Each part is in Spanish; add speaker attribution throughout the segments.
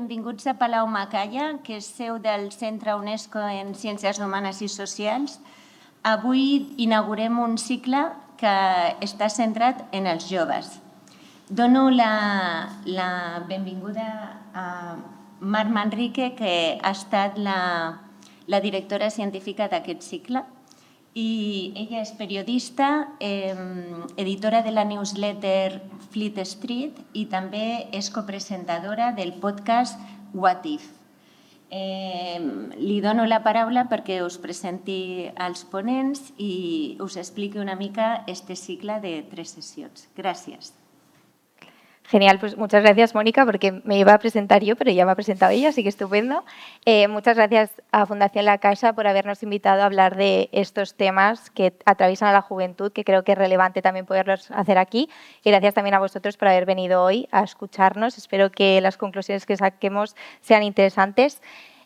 Speaker 1: benvinguts a Palau Macaya, que és seu del Centre UNESCO en Ciències Humanes i Socials. Avui inaugurem un cicle que està centrat en els joves. Dono la benvinguda a Mar Manrique, que ha estat la directora científica d'aquest cicle. I ella és periodista, editora de la newsletter Fleet Street i també és copresentadora del podcast What If. Li dono la paraula perquè us presenti als ponents i us expliqui una mica este cicle de 3 sessions. Gràcies.
Speaker 2: Genial, pues muchas gracias, Mónica, porque me iba a presentar yo, pero ya me ha presentado ella, así que estupendo. Muchas gracias a Fundación La Caixa por habernos invitado a hablar de estos temas que atraviesan a la juventud, que creo que es relevante también poderlos hacer aquí. Y gracias también a vosotros por haber venido hoy a escucharnos. Espero que las conclusiones que saquemos sean interesantes.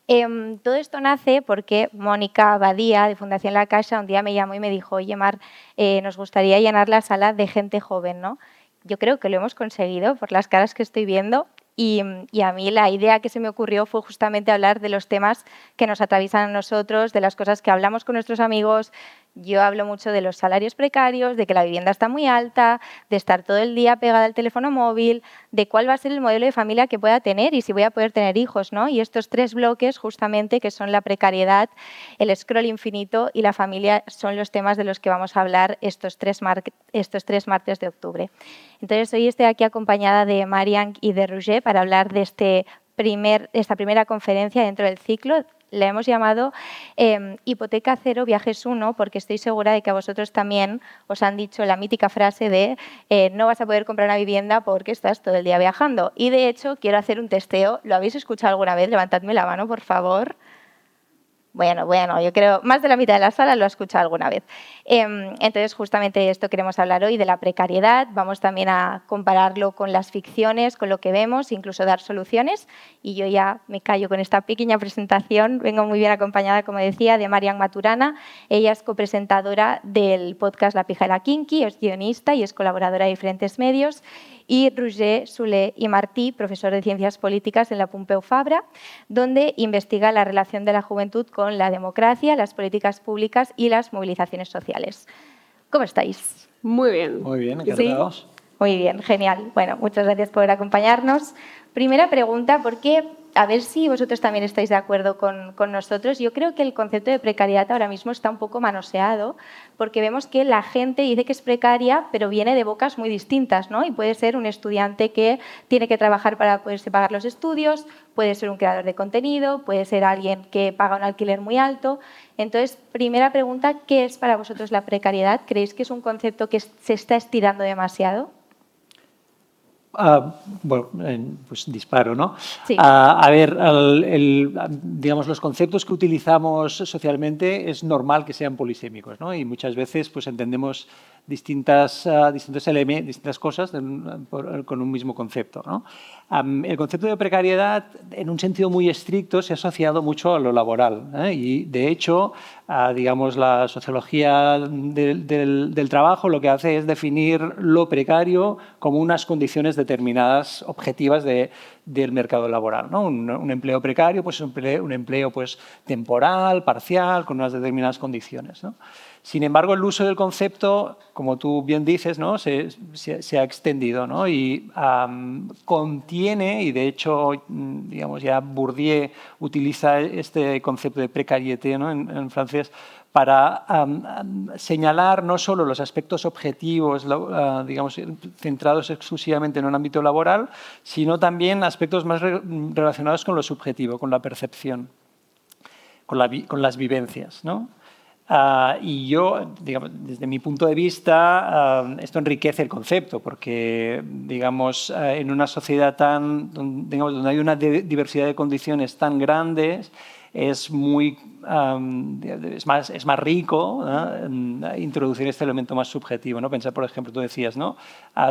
Speaker 2: Todo esto nace porque Mónica Badía, de Fundación La Caixa, un día me llamó y me dijo: oye, Mar, nos gustaría llenar la sala de gente joven, ¿no? Yo creo que lo hemos conseguido por las caras que estoy viendo y a mí la idea que se me ocurrió fue justamente hablar de los temas que nos atraviesan a nosotros, de las cosas que hablamos con nuestros amigos. Yo hablo mucho de los salarios precarios, de que la vivienda está muy alta, de estar todo el día pegada al teléfono móvil, de cuál va a ser el modelo de familia que pueda tener y si voy a poder tener hijos, ¿no? Y estos 3 bloques, justamente, que son la precariedad, el scroll infinito y la familia, son los temas de los que vamos a hablar estos 3 martes de octubre. Entonces, hoy estoy aquí acompañada de Marian y de Roger para hablar de esta primera conferencia dentro del ciclo. Le hemos llamado Hipoteca Cero, Viajes 1, porque estoy segura de que a vosotros también os han dicho la mítica frase de no vas a poder comprar una vivienda porque estás todo el día viajando. Y, de hecho, quiero hacer un testeo. ¿Lo habéis escuchado alguna vez? Levantadme la mano, por favor. Bueno, yo creo más de la mitad de la sala lo ha escuchado alguna vez. Entonces, justamente de esto queremos hablar hoy, de la precariedad. Vamos también a compararlo con las ficciones, con lo que vemos, incluso dar soluciones. Y yo ya me callo con esta pequeña presentación. Vengo muy bien acompañada, como decía, de Marian Maturana. Ella es copresentadora del podcast La Pija y la Kinky, es guionista y es colaboradora de diferentes medios. Y Roger Soler i Martí, profesor de Ciencias Políticas en la Pompeu Fabra, donde investiga la relación de la juventud con la democracia, las políticas públicas y las movilizaciones sociales. ¿Cómo estáis?
Speaker 3: Muy bien.
Speaker 4: Muy bien, encantados.
Speaker 2: ¿Sí? Muy bien, genial. Bueno, muchas gracias por acompañarnos. Primera pregunta, porque a ver si vosotros también estáis de acuerdo con nosotros. Yo creo que el concepto de precariedad ahora mismo está un poco manoseado porque vemos que la gente dice que es precaria, pero viene de bocas muy distintas, ¿no? Y puede ser un estudiante que tiene que trabajar para poderse pagar los estudios, puede ser un creador de contenido, puede ser alguien que paga un alquiler muy alto. Entonces, primera pregunta, ¿qué es para vosotros la precariedad? ¿Creéis que es un concepto que se está estirando demasiado?
Speaker 4: Bueno, pues disparo, ¿no?
Speaker 2: Sí.
Speaker 4: A ver, digamos, los conceptos que utilizamos socialmente es normal que sean polisémicos, ¿no? Y muchas veces pues entendemos distintas cosas con un mismo concepto, ¿no? El concepto de precariedad, en un sentido muy estricto, se ha asociado mucho a lo laboral, ¿eh? Y, de hecho, digamos, la sociología del trabajo lo que hace es definir lo precario como unas condiciones determinadas, objetivas del mercado laboral, ¿no? Un empleo precario pues, es un empleo pues, temporal, parcial, con unas determinadas condiciones, ¿no? Sin embargo, el uso del concepto, como tú bien dices, ¿no? se ha extendido, ¿no? Y contiene, y de hecho, digamos, ya Bourdieu utiliza este concepto de précarité, ¿no? en francés, para señalar no solo los aspectos objetivos, digamos, centrados exclusivamente en un ámbito laboral, sino también aspectos más relacionados con lo subjetivo, con la percepción, con las vivencias, ¿no? Y yo, digamos, desde mi punto de vista, esto enriquece el concepto porque, digamos, en una sociedad donde hay una diversidad de condiciones tan grandes, es más rico, ¿no? Introducir este elemento más subjetivo, ¿no? Pensar, por ejemplo, tú decías, ¿no?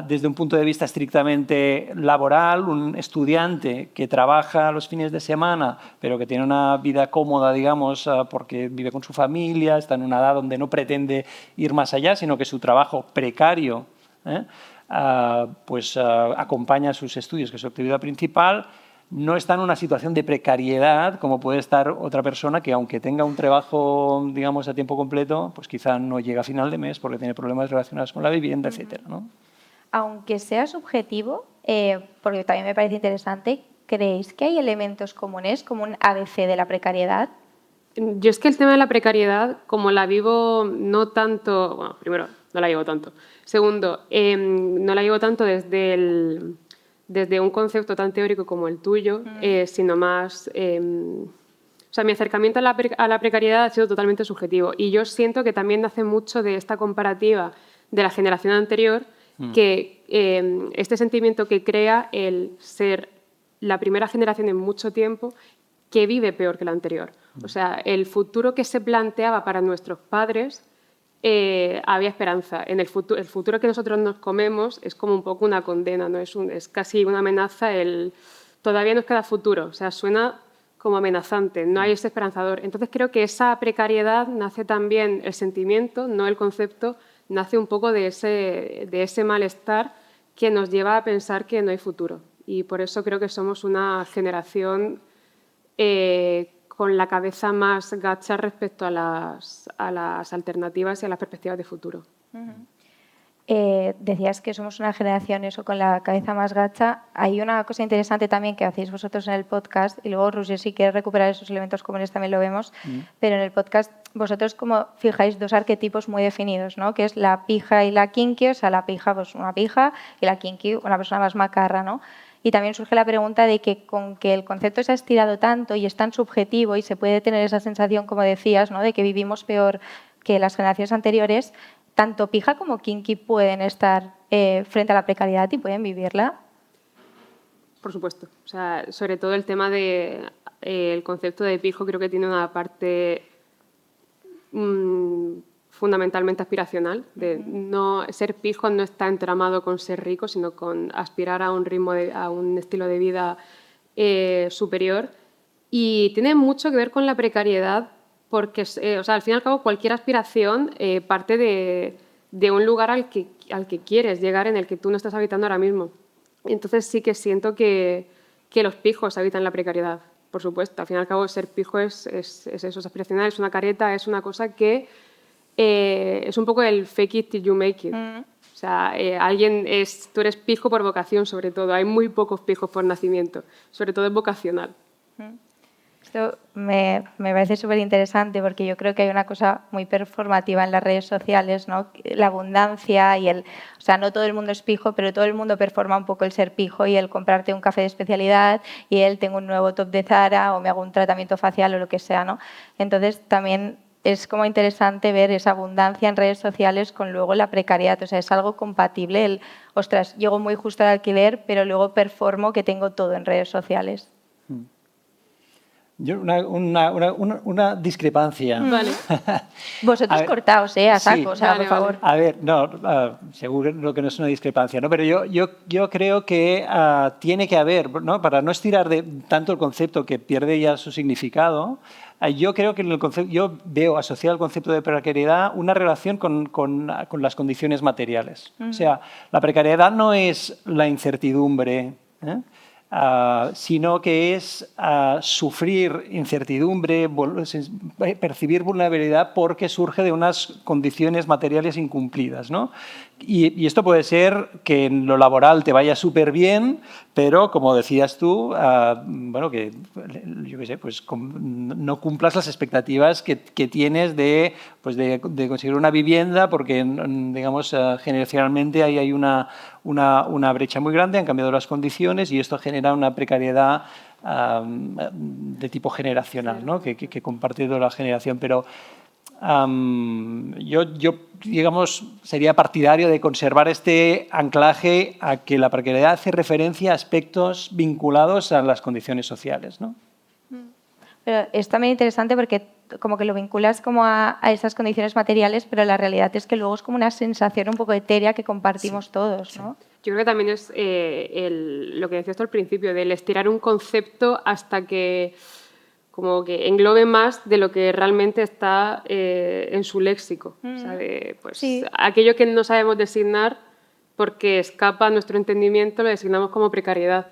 Speaker 4: Desde un punto de vista estrictamente laboral, un estudiante que trabaja los fines de semana, pero que tiene una vida cómoda, digamos, porque vive con su familia, está en una edad donde no pretende ir más allá, sino que su trabajo precario, pues acompaña sus estudios, que es su actividad principal. no está en una situación de precariedad como puede estar otra persona que, aunque tenga un trabajo, digamos, a tiempo completo, pues quizá no llega a final de mes porque tiene problemas relacionados con la vivienda, etcétera, ¿no?
Speaker 2: Aunque sea subjetivo, porque también me parece interesante, ¿creéis que hay elementos comunes como un ABC de la precariedad?
Speaker 3: Yo es que el tema de la precariedad, como la vivo no tanto, bueno, primero, no la llevo tanto. Segundo, no la llevo tanto desde un concepto tan teórico como el tuyo, sino más... o sea, mi acercamiento a la precariedad ha sido totalmente subjetivo y yo siento que también nace mucho de esta comparativa de la generación anterior, que este sentimiento que crea el ser la primera generación en mucho tiempo que vive peor que la anterior. O sea, el futuro que se planteaba para nuestros padres había esperanza. En el futuro que nosotros nos comemos es como un poco una condena, ¿no? Es casi una amenaza todavía nos queda futuro. O sea, suena como amenazante, no hay ese esperanzador. Entonces creo que esa precariedad nace también, el sentimiento, no el concepto, nace un poco de ese malestar que nos lleva a pensar que no hay futuro. Y por eso creo que somos una generación con la cabeza más gacha respecto a las alternativas y a las perspectivas de futuro.
Speaker 2: Decías que somos una generación eso con la cabeza más gacha. Hay una cosa interesante también que hacéis vosotros en el podcast, y luego Roger, si quieres recuperar esos elementos comunes también lo vemos, pero en el podcast vosotros como fijáis dos arquetipos muy definidos, ¿no? Que es la pija y la kinky, o sea, la pija pues una pija y la kinky una persona más macarra, ¿no? Y también surge la pregunta de que con que el concepto se ha estirado tanto y es tan subjetivo y se puede tener esa sensación, como decías, ¿no? De que vivimos peor que las generaciones anteriores, tanto pija como kinky pueden estar frente a la precariedad y pueden vivirla.
Speaker 3: Por supuesto. O sea, sobre todo el tema del concepto de pijo creo que tiene una parte fundamentalmente aspiracional. Ser pijo no está entramado con ser rico, sino con aspirar a un ritmo, a un estilo de vida superior. Y tiene mucho que ver con la precariedad, porque, o sea, al fin y al cabo, cualquier aspiración parte de un lugar al que quieres llegar, en el que tú no estás habitando ahora mismo. Entonces sí que siento que los pijos habitan la precariedad, por supuesto. Al fin y al cabo, ser pijo es eso, es aspiracional, es una careta, es una cosa que es un poco el fake it till you make it. O sea, tú eres pijo por vocación, sobre todo. Hay muy pocos pijos por nacimiento, sobre todo es vocacional.
Speaker 2: Esto me parece súper interesante porque yo creo que hay una cosa muy performativa en las redes sociales, ¿no? La abundancia y o sea, no todo el mundo es pijo, pero todo el mundo performa un poco el ser pijo y el comprarte un café de especialidad y tengo un nuevo top de Zara o me hago un tratamiento facial o lo que sea, ¿no? Entonces también es como interesante ver esa abundancia en redes sociales con luego la precariedad, o sea, es algo compatible, ostras, llego muy justo al alquiler, pero luego performo que tengo todo en redes sociales.
Speaker 4: Yo una discrepancia.
Speaker 3: Vale.
Speaker 2: Vosotros cortaos, a saco,
Speaker 4: sí,
Speaker 2: o sea, por favor.
Speaker 4: A ver, no, seguro que no es una discrepancia, ¿no? Pero yo creo que tiene que haber, ¿no? Para no estirar tanto el concepto que pierde ya su significado, yo creo que yo veo asociado al concepto de precariedad una relación con las condiciones materiales. O sea, la precariedad no es la incertidumbre, sino que es sufrir incertidumbre, percibir vulnerabilidad porque surge de unas condiciones materiales incumplidas, ¿no? Y esto puede ser que en lo laboral te vaya súper bien, pero como decías tú, bueno, que yo qué sé, pues no cumplas las expectativas que tienes de conseguir una vivienda porque, digamos, generacionalmente ahí hay una brecha muy grande, han cambiado las condiciones y esto genera una precariedad de tipo generacional, ¿no? que comparte toda la generación, pero yo, digamos, sería partidario de conservar este anclaje a que la precariedad hace referencia a aspectos vinculados a las condiciones sociales, ¿no?
Speaker 2: Pero es también interesante porque como que lo vinculas como a esas condiciones materiales, pero la realidad es que luego es como una sensación un poco etérea que compartimos todos, ¿no?
Speaker 3: Yo creo que también es lo que decías tú al principio, del estirar un concepto hasta que como que englobe más de lo que realmente está en su léxico. O sea, aquello que no sabemos designar porque escapa a nuestro entendimiento lo designamos como precariedad.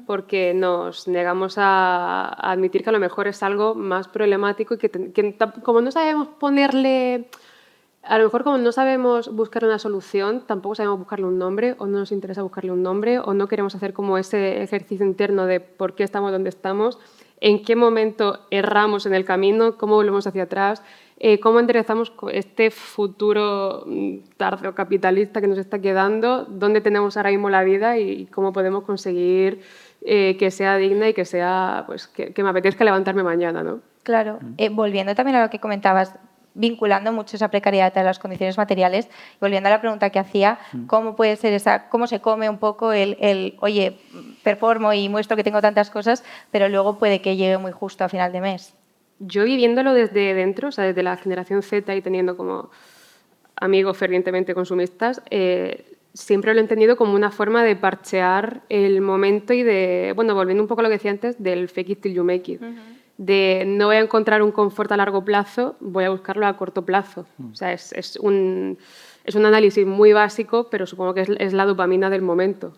Speaker 3: porque nos negamos a admitir que a lo mejor es algo más problemático y que como no sabemos ponerle... A lo mejor como no sabemos buscar una solución, tampoco sabemos buscarle un nombre, o no nos interesa buscarle un nombre, o no queremos hacer como ese ejercicio interno de por qué estamos donde estamos, en qué momento erramos en el camino, cómo volvemos hacia atrás, cómo enderezamos este futuro tardocapitalista que nos está quedando, dónde tenemos ahora mismo la vida y cómo podemos conseguir que sea digna y que sea, pues, que me apetezca levantarme mañana, ¿no?
Speaker 2: Claro. Volviendo también a lo que comentabas, vinculando mucho esa precariedad a las condiciones materiales, y volviendo a la pregunta que hacía, ¿cómo puede ser cómo se come un poco oye, performo y muestro que tengo tantas cosas, pero luego puede que llegue muy justo a final de mes?
Speaker 3: Yo viviéndolo desde dentro, o sea, desde la generación Z y teniendo como amigos fervientemente consumistas, siempre lo he entendido como una forma de parchear el momento y de, bueno, volviendo un poco a lo que decía antes, del fake it till you make it. De no voy a encontrar un confort a largo plazo, voy a buscarlo a corto plazo. O sea, es un análisis muy básico, pero supongo que es la dopamina del momento.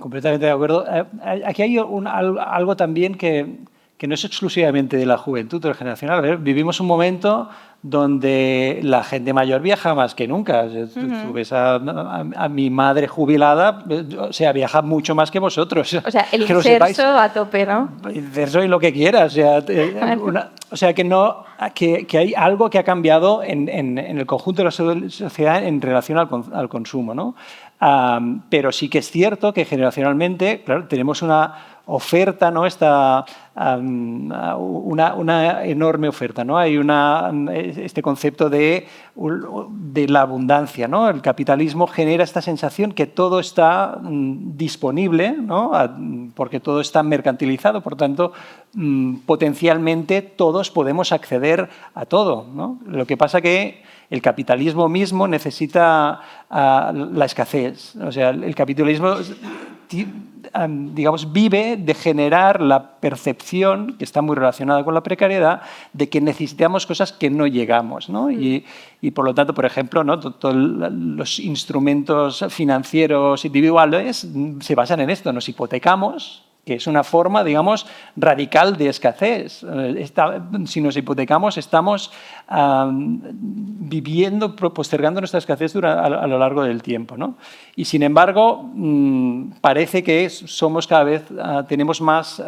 Speaker 4: Completamente de acuerdo. Aquí hay algo también que no es exclusivamente de la juventud o del generacional. Vivimos un momento donde la gente mayor viaja más que nunca. Tú ves a mi madre jubilada, o sea, viaja mucho más que vosotros.
Speaker 2: O sea, el inserso a tope, ¿no?
Speaker 4: Inserso y lo que quieras. O sea, que hay algo que ha cambiado en el conjunto de la sociedad en relación al consumo, ¿no? Pero sí que es cierto que generacionalmente, claro, tenemos una oferta, ¿no? Una enorme oferta, ¿no? Hay este concepto de la abundancia, ¿no? El capitalismo genera esta sensación que todo está disponible, ¿no? Porque todo está mercantilizado, por tanto, potencialmente todos podemos acceder a todo, ¿no? Lo que pasa que el capitalismo mismo necesita la escasez. O sea, el capitalismo, digamos, vive de generar la percepción, que está muy relacionada con la precariedad, de que necesitamos cosas que no llegamos, ¿no? Y por lo tanto, por ejemplo, ¿no? Todos los instrumentos financieros individuales se basan en esto. Nos hipotecamos, que es una forma, digamos, radical de escasez. Si nos hipotecamos, estamos viviendo, postergando nuestra escasez a lo largo del tiempo, ¿no? Y, sin embargo, parece que somos cada vez, tenemos más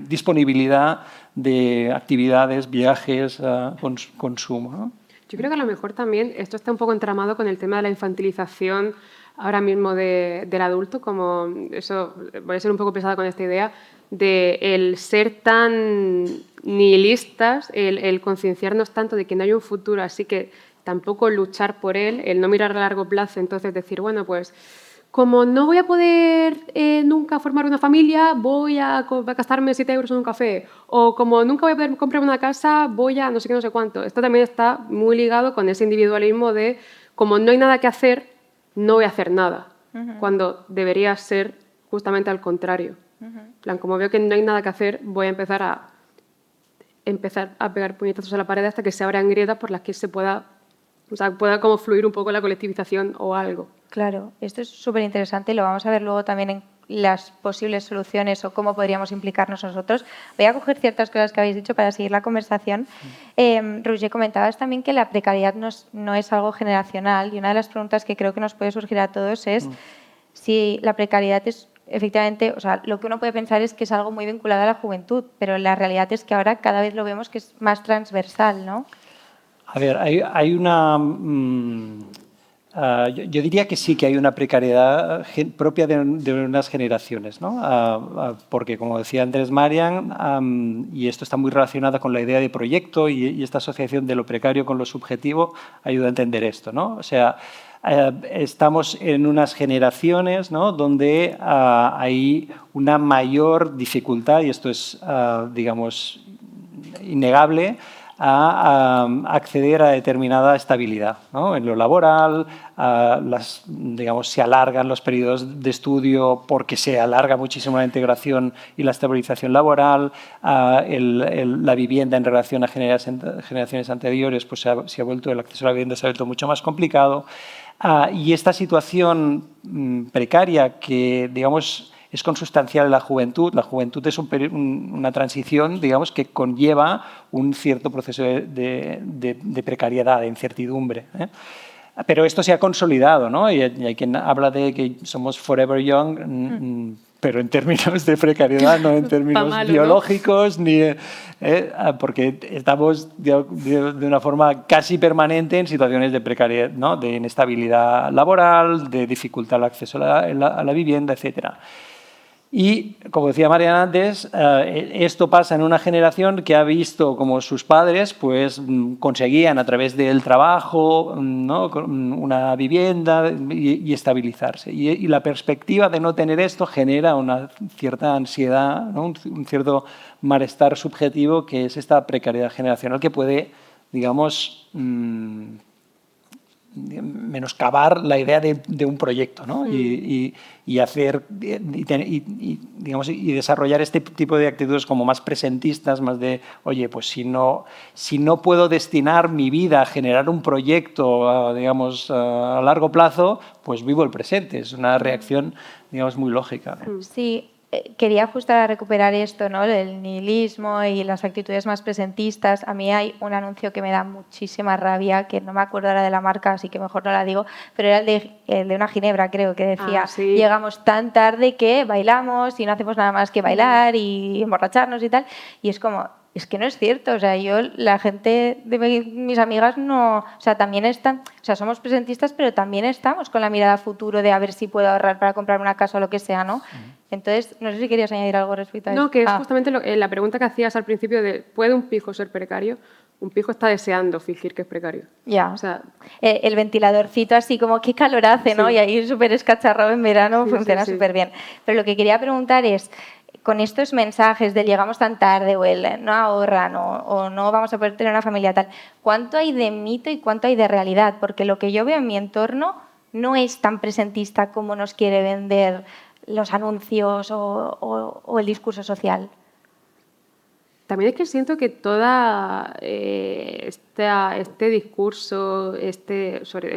Speaker 4: disponibilidad de actividades, viajes, consumo, ¿no?
Speaker 3: Yo creo que a lo mejor también esto está un poco entramado con el tema de la infantilización ahora mismo del adulto, como eso, voy a ser un poco pesada con esta idea, de el ser tan nihilistas, el concienciarnos tanto de que no hay un futuro, así que tampoco luchar por él, el no mirar a largo plazo, entonces decir, bueno, pues como no voy a poder nunca formar una familia, voy a gastarme 7 euros en un café, o como nunca voy a poder comprar una casa, voy a no sé qué, no sé cuánto. Esto también está muy ligado con ese individualismo de como no hay nada que hacer, no voy a hacer nada, cuando debería ser justamente al contrario. En plan, como veo que no hay nada que hacer, voy a empezar a pegar puñetazos a la pared hasta que se abran grietas por las que pueda como fluir un poco la colectivización o algo.
Speaker 2: Claro, esto es súper interesante y lo vamos a ver luego también en las posibles soluciones o cómo podríamos implicarnos nosotros. Voy a coger ciertas cosas que habéis dicho para seguir la conversación. Roger, comentabas también que la precariedad no es algo generacional y una de las preguntas que creo que nos puede surgir a todos es si la precariedad es efectivamente, o sea, lo que uno puede pensar es que es algo muy vinculado a la juventud, pero la realidad es que ahora cada vez lo vemos que es más transversal, ¿no?
Speaker 4: A ver, hay una... yo diría que sí, que hay una precariedad propia de unas generaciones, ¿no? Porque, como decía Andrés Marian, y esto está muy relacionado con la idea de proyecto y esta asociación de lo precario con lo subjetivo, ayuda a entender esto, ¿no? O sea, estamos en unas generaciones, ¿no? Donde hay una mayor dificultad, y esto es, digamos, innegable, a acceder a determinada estabilidad, ¿no? En lo laboral, digamos, se alargan los periodos de estudio porque se alarga muchísimo la integración y la estabilización laboral, la vivienda en relación a generaciones anteriores, pues el acceso a la vivienda se ha vuelto mucho más complicado. Y esta situación precaria que, digamos, es consustancial en la juventud es una transición, digamos, que conlleva un cierto proceso de precariedad, de incertidumbre, ¿eh? Pero esto se ha consolidado, ¿no? Y hay quien habla de que somos forever young, pero en términos de precariedad, no en términos
Speaker 3: malo,
Speaker 4: biológicos, ¿no? Porque estamos de una forma casi permanente en situaciones de precariedad, ¿no? De inestabilidad laboral, de dificultad al acceso a la vivienda, etcétera. Y, como decía Mariana antes, esto pasa en una generación que ha visto como sus padres pues, conseguían a través del trabajo, ¿no? Una vivienda y estabilizarse. Y la perspectiva de no tener esto genera una cierta ansiedad, ¿no? un cierto malestar subjetivo, que es esta precariedad generacional que puede, digamos, menoscabar la idea de un proyecto, ¿no? y hacer digamos, y desarrollar este tipo de actitudes como más presentistas, más de, oye, pues si no puedo destinar mi vida a generar un proyecto, digamos, a largo plazo, pues vivo el presente. Es una reacción, digamos, muy lógica.
Speaker 2: Sí. Quería justo recuperar esto, ¿no? El nihilismo y las actitudes más presentistas. A mí hay un anuncio que me da muchísima rabia, que no me acuerdo ahora de la marca, así que mejor no la digo, pero era el de una ginebra, creo, que decía,
Speaker 3: sí.
Speaker 2: Llegamos tan tarde que bailamos y no hacemos nada más que bailar y emborracharnos y tal. Y es como, es que no es cierto. O sea, la gente de mis amigas no... O sea, también están... O sea, somos presentistas, pero también estamos con la mirada a futuro de a ver si puedo ahorrar para comprarme una casa o lo que sea, ¿no? Entonces, no sé si querías añadir algo respecto a eso.
Speaker 3: No, que es justamente la pregunta que hacías al principio de ¿puede un pijo ser precario? Un pijo está deseando fingir que es precario.
Speaker 2: Ya.
Speaker 3: O sea,
Speaker 2: el ventiladorcito así como qué calor hace, ¿no?
Speaker 3: Sí.
Speaker 2: Y ahí súper escacharrado en verano,
Speaker 3: Sí,
Speaker 2: funciona
Speaker 3: sí.
Speaker 2: súper bien. Pero lo que quería preguntar es, con estos mensajes del llegamos tan tarde o el no ahorran o no vamos a poder tener una familia tal, ¿cuánto hay de mito y cuánto hay de realidad? Porque lo que yo veo en mi entorno no es tan presentista como nos quiere vender los anuncios o el discurso social.
Speaker 3: también es que siento que toda este discurso, es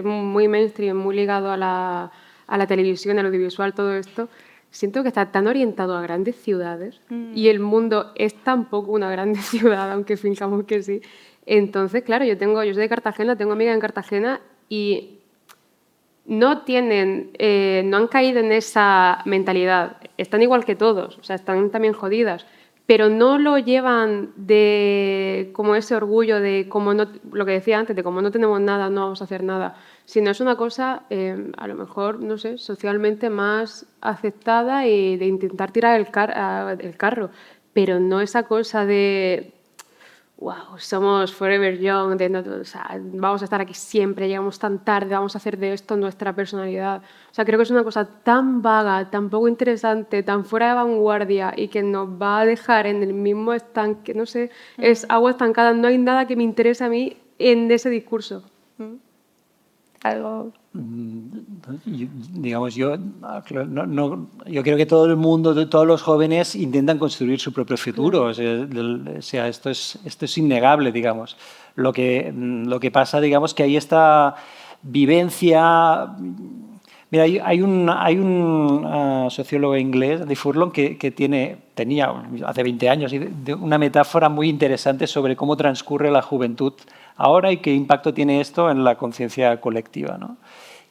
Speaker 3: muy mainstream, muy ligado a la televisión, al audiovisual, todo esto, siento que está tan orientado a grandes ciudades y el mundo es tampoco una grande ciudad, aunque fingamos que sí. Entonces, claro, yo soy de Cartagena, tengo amigas en Cartagena y no han caído en esa mentalidad. Están igual que todos, o sea, están también jodidas, pero no lo llevan de como ese orgullo de como no, lo que decía antes, de como no tenemos nada, no vamos a hacer nada, sino es una cosa a lo mejor, no sé, socialmente más aceptada y de intentar tirar el carro, pero no esa cosa de wow, somos forever young, o sea, vamos a estar aquí siempre, llegamos tan tarde, vamos a hacer de esto nuestra personalidad. O sea, creo que es una cosa tan vaga, tan poco interesante, tan fuera de vanguardia y que nos va a dejar en el mismo estanque, no sé, es agua estancada. No hay nada que me interese a mí en ese discurso.
Speaker 2: Algo...
Speaker 4: Digamos, yo creo que todo el mundo, todos los jóvenes intentan construir su propio futuro. O sea, esto es innegable, digamos. Lo que pasa, digamos, que hay esta vivencia. Mira, hay un sociólogo inglés, de Furlong, que tenía hace 20 años una metáfora muy interesante sobre cómo transcurre la juventud ahora y qué impacto tiene esto en la conciencia colectiva, ¿no?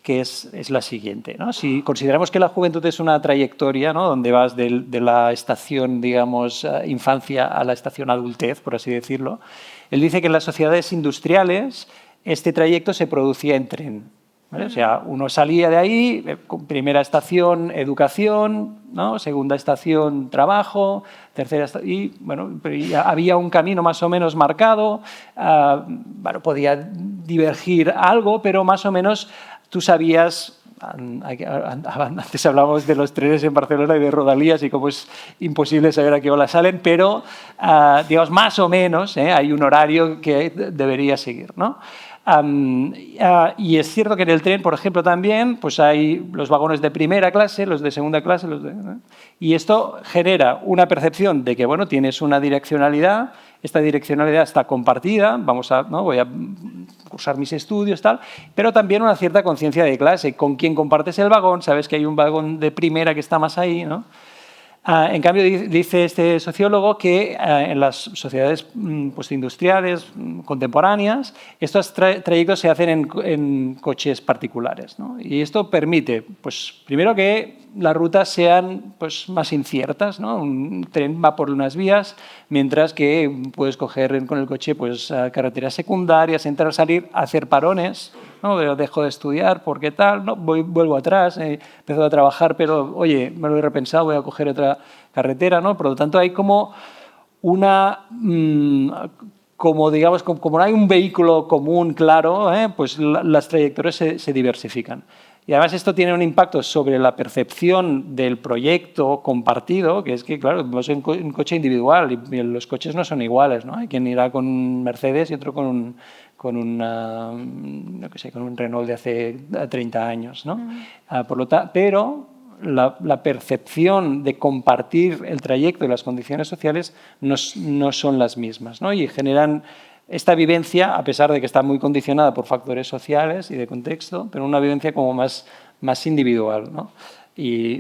Speaker 4: Que es la siguiente, ¿no? Si consideramos que la juventud es una trayectoria, ¿no? Donde vas de la estación, digamos, infancia a la estación adultez, por así decirlo, él dice que en las sociedades industriales este trayecto se producía en tren. ¿Vale? O sea, uno salía de ahí, primera estación, educación, ¿no? Segunda estación, trabajo, tercera estación, y bueno, había un camino más o menos marcado, bueno, podía divergir algo, pero más o menos tú sabías. Antes hablábamos de los trenes en Barcelona y de Rodalías y cómo es imposible saber a qué hora salen, pero digamos, más o menos hay un horario que debería seguir, ¿no? Y es cierto que en el tren, por ejemplo, también pues hay los vagones de primera clase, los de segunda clase, y esto genera una percepción de que bueno, tienes una direccionalidad, esta direccionalidad está compartida, voy a cursar mis estudios, tal, pero también una cierta conciencia de clase, con quién compartes el vagón, sabes que hay un vagón de primera que está más ahí, ¿no? En cambio, dice este sociólogo que en las sociedades postindustriales contemporáneas estos trayectos se hacen en coches particulares, ¿no? Y esto permite, pues, primero que las rutas sean pues, más inciertas, ¿no? Un tren va por unas vías, mientras que puedes coger con el coche pues, carreteras secundarias, entrar, salir, hacer parones, ¿no? Dejo de estudiar, ¿por qué tal? No, vuelvo atrás, he empezado a trabajar, pero, oye, me lo he repensado, voy a coger otra carretera, ¿no? Por lo tanto, hay como una... como digamos, como no hay un vehículo común, claro, pues las trayectorias se diversifican. Y además esto tiene un impacto sobre la percepción del proyecto compartido, que es que, claro, vamos en un coche individual y los coches no son iguales, ¿no? Hay quien irá con un Mercedes y otro con un Renault de hace 30 años, ¿no? Pero la percepción de compartir el trayecto y las condiciones sociales no son las mismas, ¿no? Y generan esta vivencia, a pesar de que está muy condicionada por factores sociales y de contexto, pero una vivencia como más individual, ¿no? Y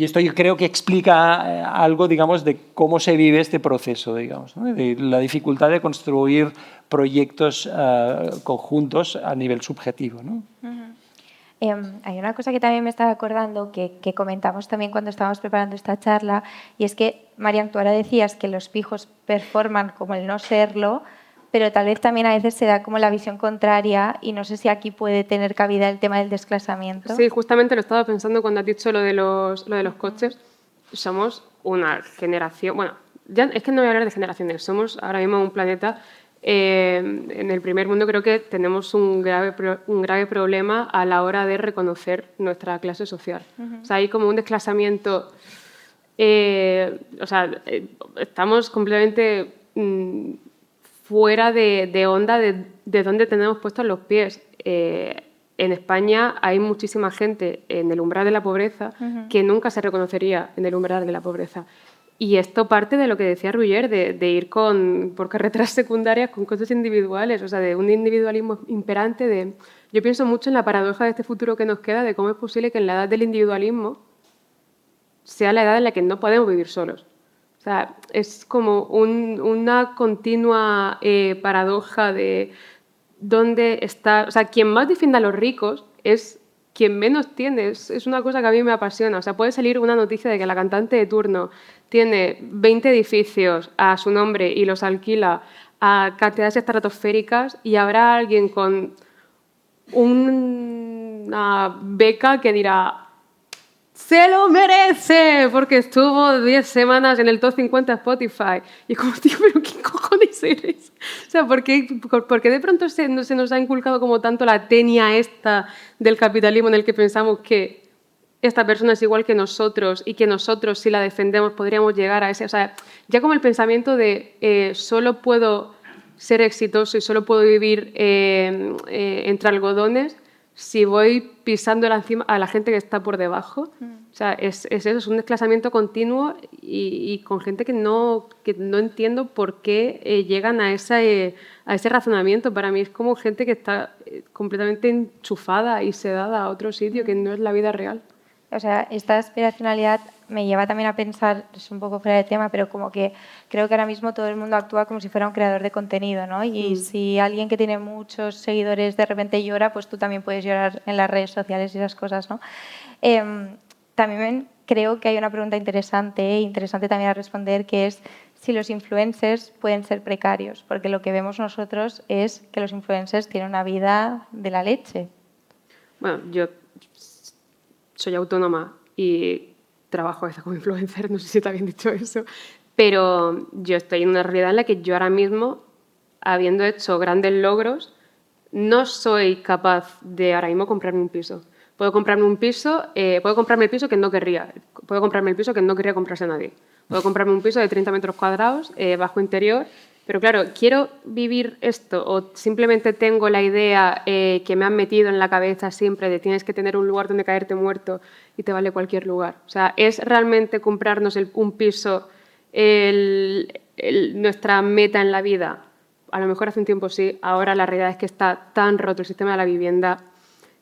Speaker 4: esto yo creo que explica algo, digamos, de cómo se vive este proceso, digamos, ¿no? De la dificultad de construir proyectos conjuntos a nivel subjetivo, ¿no?
Speaker 2: Hay una cosa que también me estaba acordando que comentamos también cuando estábamos preparando esta charla, y es que, Marian, tú ahora decías que los fijos performan como el no serlo, pero tal vez también a veces se da como la visión contraria, y no sé si aquí puede tener cabida el tema del desclasamiento.
Speaker 3: Sí, justamente lo estaba pensando cuando has dicho lo de los coches. Somos una generación, bueno, ya es que no voy a hablar de generaciones, somos ahora mismo un planeta. En el primer mundo creo que tenemos un grave problema a la hora de reconocer nuestra clase social. O sea, hay como un desclasamiento. Estamos completamente fuera de onda de dónde tenemos puestos los pies. En España hay muchísima gente en el umbral de la pobreza que nunca se reconocería en el umbral de la pobreza. Y esto parte de lo que decía Ruller, de ir por carreteras secundarias con coches individuales, o sea, de un individualismo imperante. Yo pienso mucho en la paradoja de este futuro que nos queda, de cómo es posible que en la edad del individualismo sea la edad en la que no podemos vivir solos. O sea, es como una continua paradoja de dónde está... O sea, quien más defiende a los ricos es quien menos tiene. Es una cosa que a mí me apasiona. O sea, puede salir una noticia de que la cantante de turno tiene 20 edificios a su nombre y los alquila a cantidades estratosféricas, y habrá alguien con una beca que dirá ¡se lo merece! Porque estuvo 10 semanas en el top 50 de Spotify. Y como, tío, ¿pero qué cojones eres? O sea, ¿por qué de pronto se nos ha inculcado como tanto la tenia esta del capitalismo en el que pensamos que esta persona es igual que nosotros y que nosotros, si la defendemos, podríamos llegar a ese... O sea, ya como el pensamiento de solo puedo ser exitoso y solo puedo vivir entre algodones si voy pisando encima a la gente que está por debajo. O sea, es eso, es un desclasamiento continuo y con gente que no entiendo por qué llegan a ese razonamiento. Para mí es como gente que está completamente enchufada y sedada a otro sitio que no es la vida real.
Speaker 2: O sea, esta aspiracionalidad me lleva también a pensar, es un poco fuera de tema, pero como que creo que ahora mismo todo el mundo actúa como si fuera un creador de contenido, ¿no? Y si alguien que tiene muchos seguidores de repente llora, pues tú también puedes llorar en las redes sociales y esas cosas, ¿no? También creo que hay una pregunta interesante también a responder, que es si los influencers pueden ser precarios, porque lo que vemos nosotros es que los influencers tienen una vida de la leche.
Speaker 3: Bueno, yo soy autónoma y trabajo a veces como influencer, no sé si te habían dicho eso, pero yo estoy en una realidad en la que yo ahora mismo, habiendo hecho grandes logros, no soy capaz de ahora mismo comprarme un piso. Puedo comprarme un piso, puedo comprarme el piso que no querría, puedo comprarme el piso que no querría comprarse nadie. Puedo comprarme un piso de 30 metros cuadrados, bajo interior, pero claro, quiero vivir esto o simplemente tengo la idea que me han metido en la cabeza siempre de tienes que tener un lugar donde caerte muerto y te vale cualquier lugar. O sea, ¿es realmente comprarnos un piso nuestra meta en la vida? a lo mejor hace un tiempo sí, ahora la realidad es que está tan roto el sistema de la vivienda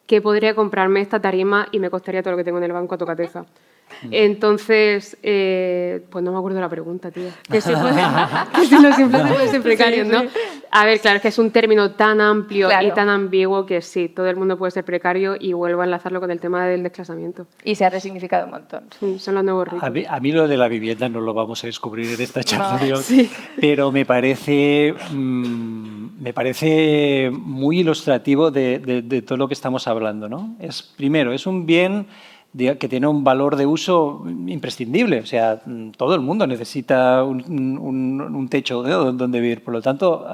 Speaker 3: que podría comprarme esta tarima y me costaría todo lo que tengo en el banco a tocateja. Entonces, pues no me acuerdo de la pregunta, tía. Que si los simples pueden ser precarios, ¿no? A ver, claro, es que es un término tan amplio y tan ambiguo que sí, todo el mundo puede ser precario, y vuelvo a enlazarlo con el tema del desclasamiento.
Speaker 2: Y se ha resignificado un montón.
Speaker 3: Sí, son los nuevos ricos.
Speaker 4: A mí lo de la vivienda no lo vamos a descubrir en esta charla,
Speaker 3: sí.
Speaker 4: pero me parece muy ilustrativo de todo lo que estamos hablando, ¿no? Primero, es un bien que tiene un valor de uso imprescindible. O sea, todo el mundo necesita un techo donde vivir. Por lo tanto,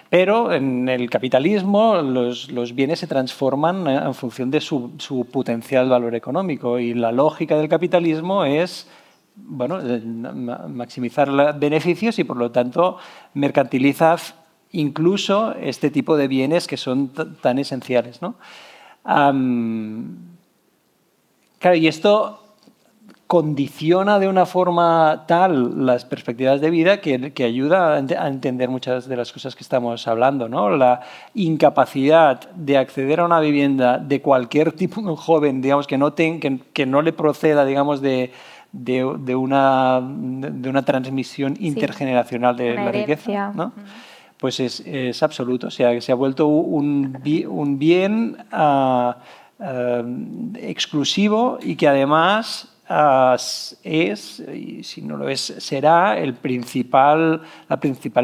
Speaker 4: pero en el capitalismo los bienes se transforman en función de su potencial valor económico, y la lógica del capitalismo es maximizar los beneficios y, por lo tanto, mercantiliza incluso este tipo de bienes que son tan esenciales, ¿no? Claro, y esto condiciona de una forma tal las perspectivas de vida que ayuda a entender muchas de las cosas que estamos hablando, ¿no? La incapacidad de acceder a una vivienda de cualquier tipo de joven, digamos, que no le proceda, digamos, de una transmisión intergeneracional de la riqueza, ¿no? Pues es absoluto. O sea, que se ha vuelto un bien exclusivo, y que además es, y si no lo es, será la principal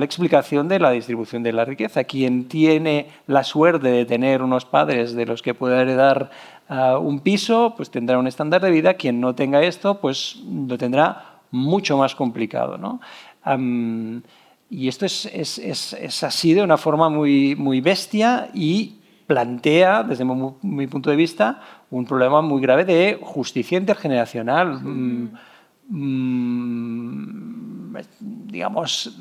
Speaker 4: explicación de la distribución de la riqueza. Quien tiene la suerte de tener unos padres de los que pueda heredar un piso, pues tendrá un estándar de vida. Quien no tenga esto, pues lo tendrá mucho más complicado, ¿no? Y esto es así de una forma muy, muy bestia, y plantea, desde mi punto de vista, un problema muy grave de justicia intergeneracional. Digamos,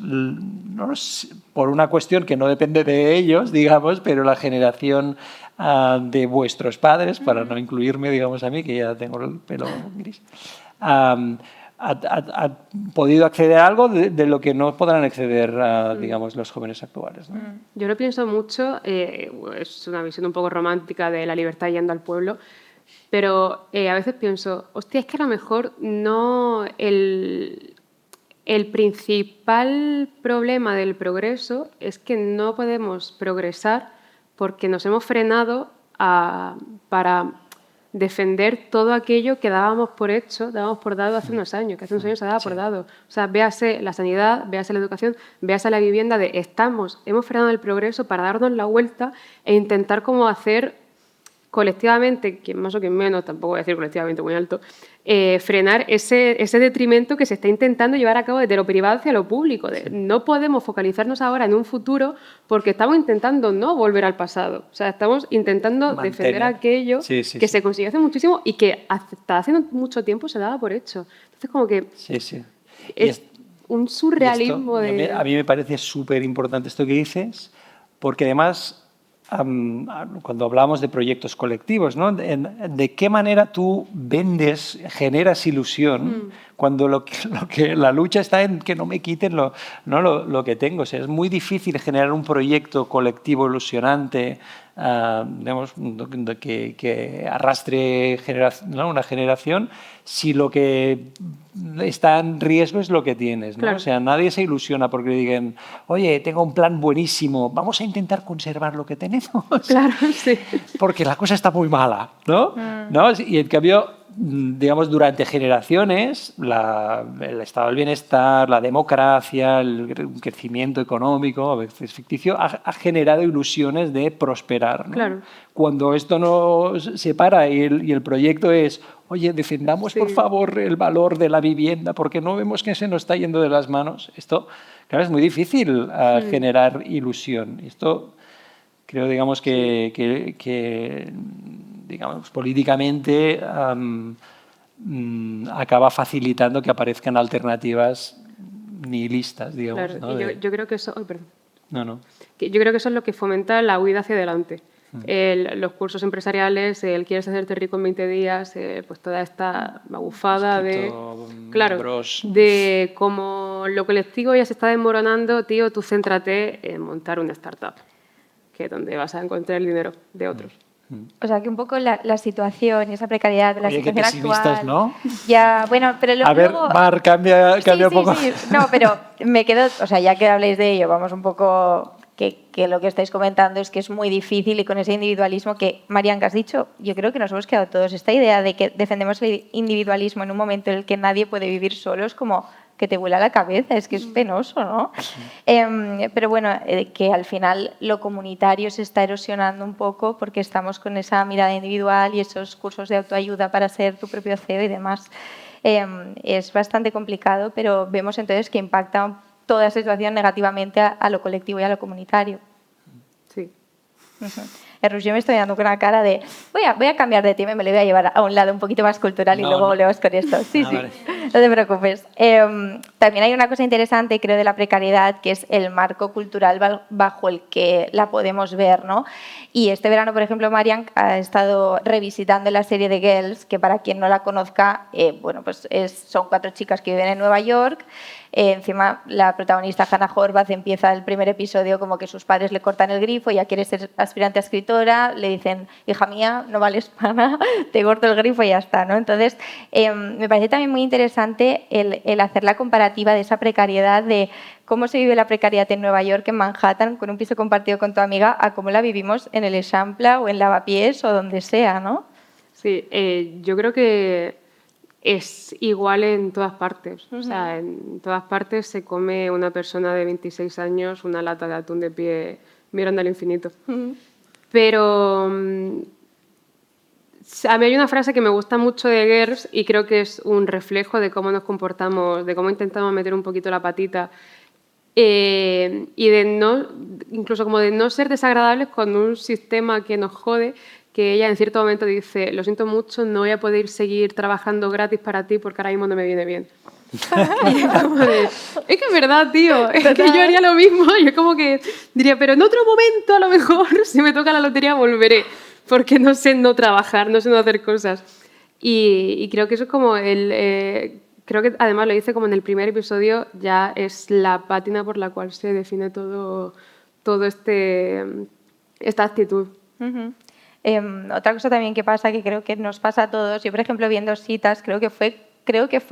Speaker 4: por una cuestión que no depende de ellos, digamos, pero la generación de vuestros padres, para no incluirme, digamos, a mí, que ya tengo el pelo gris, ha podido acceder a algo de lo que no podrán acceder, digamos, los jóvenes actuales, ¿no?
Speaker 3: Yo lo pienso mucho, es una visión un poco romántica de la libertad yendo al pueblo, pero a veces pienso, hostia, es que a lo mejor no el principal problema del progreso es que no podemos progresar porque nos hemos frenado para defender todo aquello que dábamos por hecho, dábamos por dado hace unos años, que hace unos años se daba por dado. O sea, véase la sanidad, véase la educación, véase la vivienda, hemos frenado el progreso para darnos la vuelta e intentar como hacer colectivamente, quien más o quien menos, tampoco voy a decir colectivamente muy alto, frenar ese detrimento que se está intentando llevar a cabo desde lo privado hacia lo público. No podemos focalizarnos ahora en un futuro porque estamos intentando no volver al pasado. O sea, estamos intentando defender aquello que se consiguió hace muchísimo y que hasta hace mucho tiempo se daba por hecho. Entonces, como que es un surrealismo de...
Speaker 4: A mí me parece súper importante esto que dices, porque además... cuando hablamos de proyectos colectivos, ¿no? ¿De qué manera tú generas ilusión cuando la lucha está en que no me quiten lo que tengo? O sea, es muy difícil generar un proyecto colectivo ilusionante, digamos, que arrastre una generación, si lo que está en riesgo es lo que tienes, ¿no?
Speaker 3: Claro.
Speaker 4: O sea, nadie se ilusiona porque digan, oye, tengo un plan buenísimo, vamos a intentar conservar lo que tenemos.
Speaker 3: Claro, sí.
Speaker 4: Porque la cosa está muy mala, ¿no? ¿No? Y en cambio, digamos, durante generaciones, el estado del bienestar, la democracia, el crecimiento económico, a veces ficticio, ha generado ilusiones de prosperar, ¿no?
Speaker 3: Claro.
Speaker 4: Cuando esto no se para y el proyecto es, oye, defendamos por favor el valor de la vivienda porque no vemos que se nos está yendo de las manos, esto, claro, es muy difícil generar ilusión. Esto creo, digamos, que digamos, políticamente acaba facilitando que aparezcan alternativas nihilistas, digamos.
Speaker 3: Claro.
Speaker 4: ¿No?
Speaker 3: Y yo creo que eso... Ay, perdón.
Speaker 4: No.
Speaker 3: Yo creo que eso es lo que fomenta la huida hacia adelante. los cursos empresariales, el quieres hacerte rico en 20 días, pues toda esta magufada de... Claro, de como lo colectivo ya se está desmoronando, tío, tú céntrate en montar una startup, que es donde vas a encontrar el dinero de otros.
Speaker 2: O sea, que un poco la situación y esa precariedad de la
Speaker 4: Oye, qué
Speaker 2: situación
Speaker 4: pesimistas,
Speaker 2: actual...
Speaker 4: ¿no?
Speaker 2: Ya, bueno, pero
Speaker 4: A ver,
Speaker 2: luego...
Speaker 4: Mar, cambia
Speaker 2: Sí,
Speaker 4: un poco.
Speaker 2: sí. No, pero me quedo... O sea, ya que habléis de ello, vamos un poco... Que lo que estáis comentando es que es muy difícil y con ese individualismo que, Marian, que has dicho, yo creo que nos hemos quedado todos. Esta idea de que defendemos el individualismo en un momento en el que nadie puede vivir solo es como que te vuela la cabeza, es que es penoso, ¿no? Pero bueno, que al final lo comunitario se está erosionando un poco porque estamos con esa mirada individual y esos cursos de autoayuda para ser tu propio CEO y demás. Es bastante complicado, pero vemos entonces que impacta toda esa situación negativamente a lo colectivo y a lo comunitario.
Speaker 3: Sí.
Speaker 2: Yo me estoy dando con una cara de voy a cambiar de tema y me lo voy a llevar a un lado un poquito más cultural y luego volvemos con esto. Sí.
Speaker 4: Vale.
Speaker 2: No te preocupes. También hay una cosa interesante, creo, de la precariedad, que es el marco cultural bajo el que la podemos ver, ¿no? Y este verano, por ejemplo, Marian ha estado revisitando la serie de Girls, que para quien no la conozca, pues son 4 chicas que viven en Nueva York. Encima, la protagonista Hannah Horvath empieza el primer episodio como que sus padres le cortan el grifo, ella quiere ser aspirante a escritora, le dicen, hija mía, no vales para nada, te corto el grifo y ya está, ¿no? Entonces, me parece también muy interesante el hacer la comparativa de esa precariedad, de cómo se vive la precariedad en Nueva York, en Manhattan, con un piso compartido con tu amiga, a cómo la vivimos en el Eixample o en Lavapiés o donde sea, ¿no?
Speaker 3: Sí, yo creo que es igual en todas partes. O sea, en todas partes se come una persona de 26 años una lata de atún de pie mirando al infinito. Pero a mí hay una frase que me gusta mucho de Girls y creo que es un reflejo de cómo nos comportamos, de cómo intentamos meter un poquito la patita y de no, incluso como de no ser desagradables con un sistema que nos jode, que ella en cierto momento dice, lo siento mucho, no voy a poder seguir trabajando gratis para ti porque ahora mismo no me viene bien. Y es como es que es verdad, tío, es que yo haría lo mismo, yo como que diría, pero en otro momento a lo mejor, si me toca la lotería, volveré, porque no sé no trabajar, no sé no hacer cosas. Y creo que eso es como creo que además lo dice como en el primer episodio, ya es la pátina por la cual se define todo esta actitud.
Speaker 2: Otra cosa también que pasa, que creo que nos pasa a todos, yo por ejemplo viendo citas, creo que fue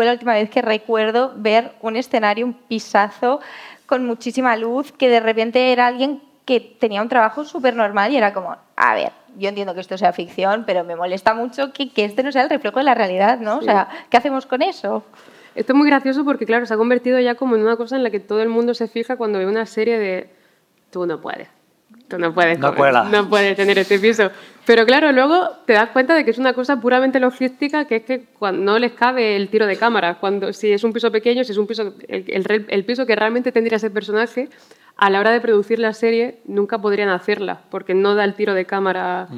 Speaker 2: la última vez que recuerdo ver un escenario, un pisazo con muchísima luz, que de repente era alguien que tenía un trabajo súper normal y era como, a ver, yo entiendo que esto sea ficción, pero me molesta mucho que este no sea el reflejo de la realidad, ¿no? Sí. O sea, ¿qué hacemos con eso?
Speaker 3: Esto es muy gracioso porque, claro, se ha convertido ya como en una cosa en la que todo el mundo se fija cuando ve una serie de tú no puedes. Tú no puedes, no puedes tener este piso. Pero claro, luego te das cuenta de que es una cosa puramente logística, que es que cuando no les cabe el tiro de cámara. Si es un piso pequeño, si es un piso, el piso que realmente tendría ese personaje, a la hora de producir la serie nunca podrían hacerla, porque no da el tiro de cámara.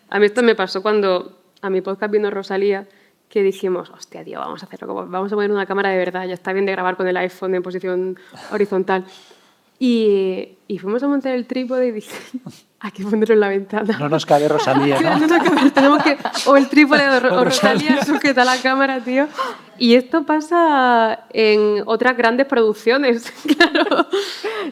Speaker 3: A mí esto me pasó cuando a mi podcast vino Rosalía, que dijimos, hostia, tío, vamos a hacerlo, vamos a poner una cámara de verdad, ya está bien de grabar con el iPhone en posición horizontal. Y fuimos a montar el trípode y dije, hay que ponerlo en la ventana.
Speaker 4: No nos cabe Rosalía, ¿no?
Speaker 3: No nos cabe, tenemos que... O el trípode o Rosalía sujeta la cámara, tío. Y esto pasa en otras grandes producciones, claro.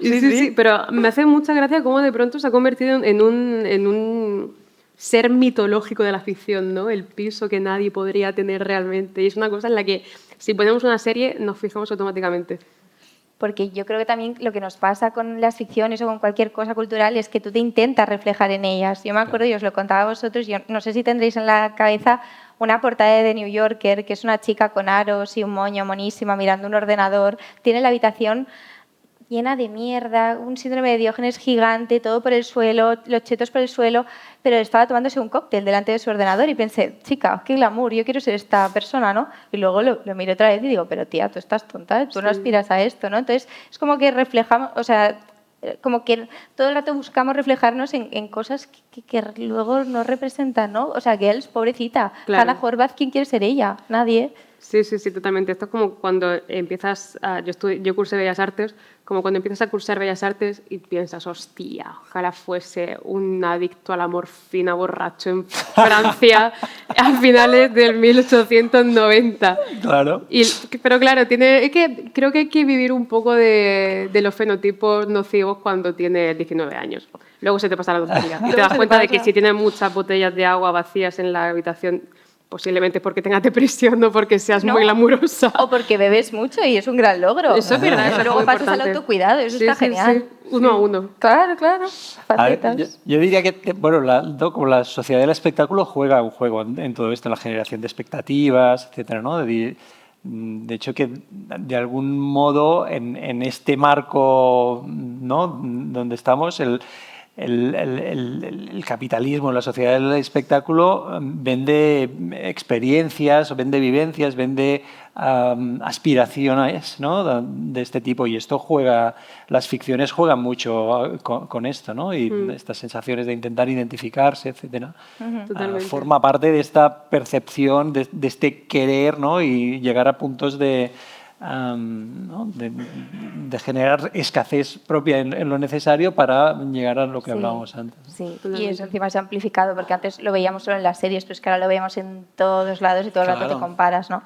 Speaker 3: Sí. Pero me hace mucha gracia cómo de pronto se ha convertido en un ser mitológico de la ficción, ¿no? El piso que nadie podría tener realmente. Y es una cosa en la que, si ponemos una serie, nos fijamos automáticamente.
Speaker 2: Porque yo creo que también lo que nos pasa con las ficciones o con cualquier cosa cultural es que tú te intentas reflejar en ellas. Yo me acuerdo, y os lo contaba a vosotros, yo no sé si tendréis en la cabeza una portada de The New Yorker, que es una chica con aros y un moño monísima mirando un ordenador. Tiene la habitación llena de mierda, un síndrome de Diógenes gigante, todo por el suelo, los chetos por el suelo, pero estaba tomándose un cóctel delante de su ordenador y pensé, chica, qué glamour, yo quiero ser esta persona, ¿no? Y luego lo miré otra vez y digo, pero tía, tú estás tonta, tú no aspiras a esto, ¿no? Entonces, es como que reflejamos, o sea, como que todo el rato buscamos reflejarnos en cosas que luego no representan, ¿no? O sea, Girls, pobrecita, claro. Hannah Horvath, ¿quién quiere ser ella? Nadie.
Speaker 3: Sí, sí, sí, totalmente. Esto es como cuando empiezas yo cursé Bellas Artes, como cuando empiezas a cursar Bellas Artes y piensas, hostia, ojalá fuese un adicto a la morfina borracho en Francia a finales del 1890.
Speaker 4: Claro.
Speaker 3: Pero claro, es que creo que hay que vivir un poco de los fenotipos nocivos cuando tienes 19 años. Luego se te pasa la tontería y te das cuenta de que si tienes muchas botellas de agua vacías en la habitación, posiblemente porque tengas depresión, no porque seas muy glamurosa.
Speaker 2: O porque bebes mucho y es un gran logro.
Speaker 3: Eso es verdad, eso es
Speaker 2: Luego
Speaker 3: muy
Speaker 2: pasas al
Speaker 3: importante.
Speaker 2: autocuidado, eso
Speaker 3: Sí,
Speaker 2: está
Speaker 3: sí,
Speaker 2: genial.
Speaker 3: sí. Uno a uno.
Speaker 2: Claro, claro.
Speaker 4: A ver,
Speaker 2: Facetas.
Speaker 4: yo diría que, bueno, como la sociedad del espectáculo juega un juego en todo esto, en la generación de expectativas, etcétera, ¿no? De hecho, que de algún modo en este marco, ¿no?, donde estamos, el capitalismo, la sociedad del espectáculo vende experiencias, vende vivencias, vende aspiraciones, ¿no?, de este tipo. Y esto las ficciones juegan mucho con esto, ¿no? Y estas sensaciones de intentar identificarse, etcétera.
Speaker 3: Totalmente.
Speaker 4: Forma parte de esta percepción, de este querer, ¿no?, y llegar a puntos ¿no?, de generar escasez propia en lo necesario para llegar a lo que hablábamos antes.
Speaker 2: Sí, y eso encima se ha amplificado, porque antes lo veíamos solo en las series, pero es que ahora lo veíamos en todos lados y todo el rato te comparas, ¿no?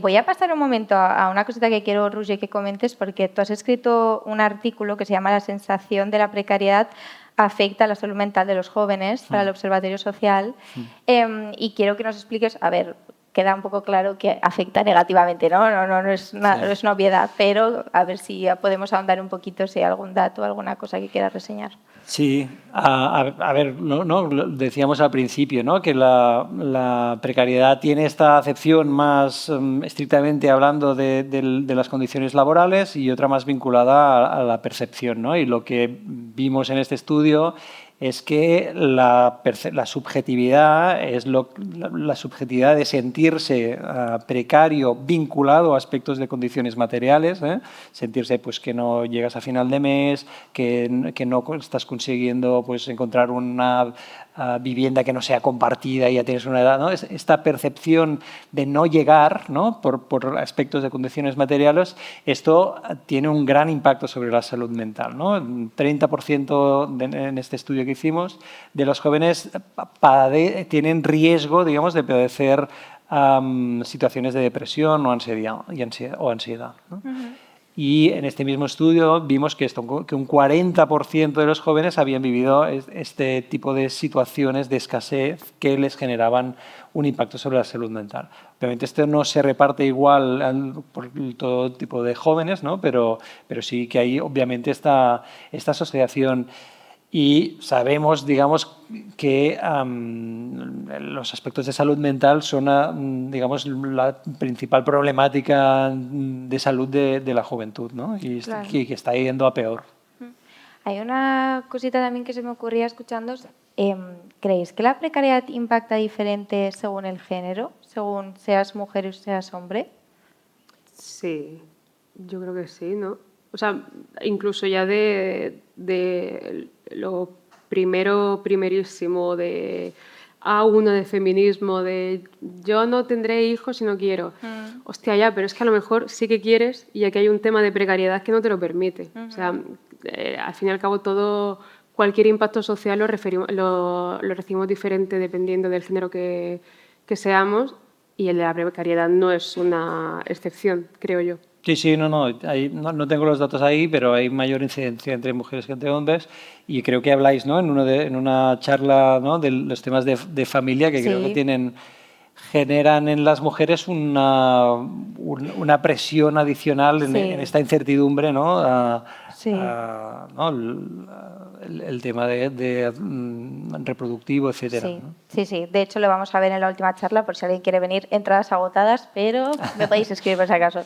Speaker 2: Voy a pasar un momento a una cosita que quiero, Roger, que comentes, porque tú has escrito un artículo que se llama La sensación de la precariedad afecta a la salud mental de los jóvenes para el Observatorio Social, y quiero que nos expliques, a ver, queda un poco claro que afecta negativamente, ¿no? No es una obviedad, pero a ver si podemos ahondar un poquito si hay algún dato, alguna cosa que quieras reseñar.
Speaker 4: Sí, a ver, ¿no? Decíamos al principio, ¿no?, que la precariedad tiene esta acepción más estrictamente hablando de las condiciones laborales y otra más vinculada a la percepción, ¿no? Y lo que vimos en este estudio es que la subjetividad es la subjetividad de sentirse precario vinculado a aspectos de condiciones materiales, sentirse pues que no llegas a final de mes, que no estás consiguiendo pues encontrar una vivienda que no sea compartida y ya tienes una edad, ¿no? Esta percepción de no llegar, ¿no?, por aspectos de condiciones materiales, esto tiene un gran impacto sobre la salud mental, ¿no? 30% en este estudio que hicimos de los jóvenes tienen riesgo, digamos, de padecer situaciones de depresión o ansiedad, ¿no? Y en este mismo estudio vimos que un 40% de los jóvenes habían vivido este tipo de situaciones de escasez que les generaban un impacto sobre la salud mental. Obviamente esto no se reparte igual por todo tipo de jóvenes, ¿no?, pero sí que hay obviamente esta asociación. Y sabemos, digamos, que los aspectos de salud mental son, digamos, la principal problemática de salud de la juventud, ¿no? Y
Speaker 2: Claro.
Speaker 4: que está yendo a peor.
Speaker 2: Hay una cosita también que se me ocurría escuchándoos. ¿Creéis que la precariedad impacta diferente según el género, según seas mujer o seas hombre?
Speaker 3: Sí, yo creo que sí, ¿no? O sea, incluso ya de lo primerísimo de A1 de feminismo, de yo no tendré hijos si no quiero. Hostia, ya, pero es que a lo mejor sí que quieres y aquí hay un tema de precariedad que no te lo permite. O sea, al fin y al cabo cualquier impacto social lo recibimos diferente dependiendo del género que seamos, y el de la precariedad no es una excepción, creo yo.
Speaker 4: Sí, no tengo los datos ahí, pero hay mayor incidencia entre mujeres que entre hombres, y creo que habláis, ¿no?, en una charla, ¿no?, de los temas de familia que creo que generan en las mujeres una presión adicional en esta incertidumbre, ¿no? ¿No? El tema de reproductivo, etcétera, ¿no?
Speaker 2: Sí. De hecho, lo vamos a ver en la última charla por si alguien quiere venir. Entradas agotadas, pero me podéis escribir por si acaso.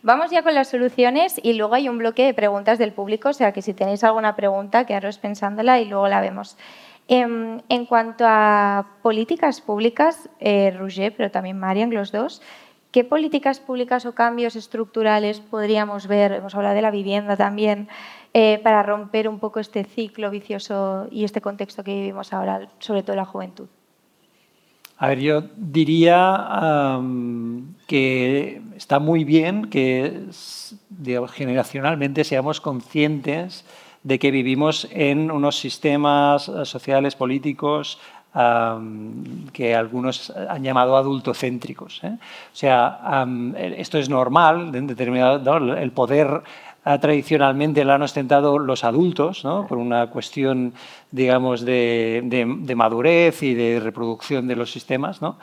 Speaker 2: Vamos ya con las soluciones y luego hay un bloque de preguntas del público, o sea que si tenéis alguna pregunta, quedaros pensándola y luego la vemos. En cuanto a políticas públicas, Roger, pero también Marian, los dos, ¿qué políticas públicas o cambios estructurales podríamos ver? Hemos hablado de la vivienda también, para romper un poco este ciclo vicioso y este contexto que vivimos ahora, sobre todo la juventud.
Speaker 4: A ver, yo diría que está muy bien que, digamos, generacionalmente seamos conscientes de que vivimos en unos sistemas sociales, políticos, que algunos han llamado adultocéntricos. O sea, esto es normal, en determinado, ¿no? El poder tradicionalmente lo han ostentado los adultos, ¿no? Por una cuestión, digamos, de madurez y de reproducción de los sistemas, ¿no?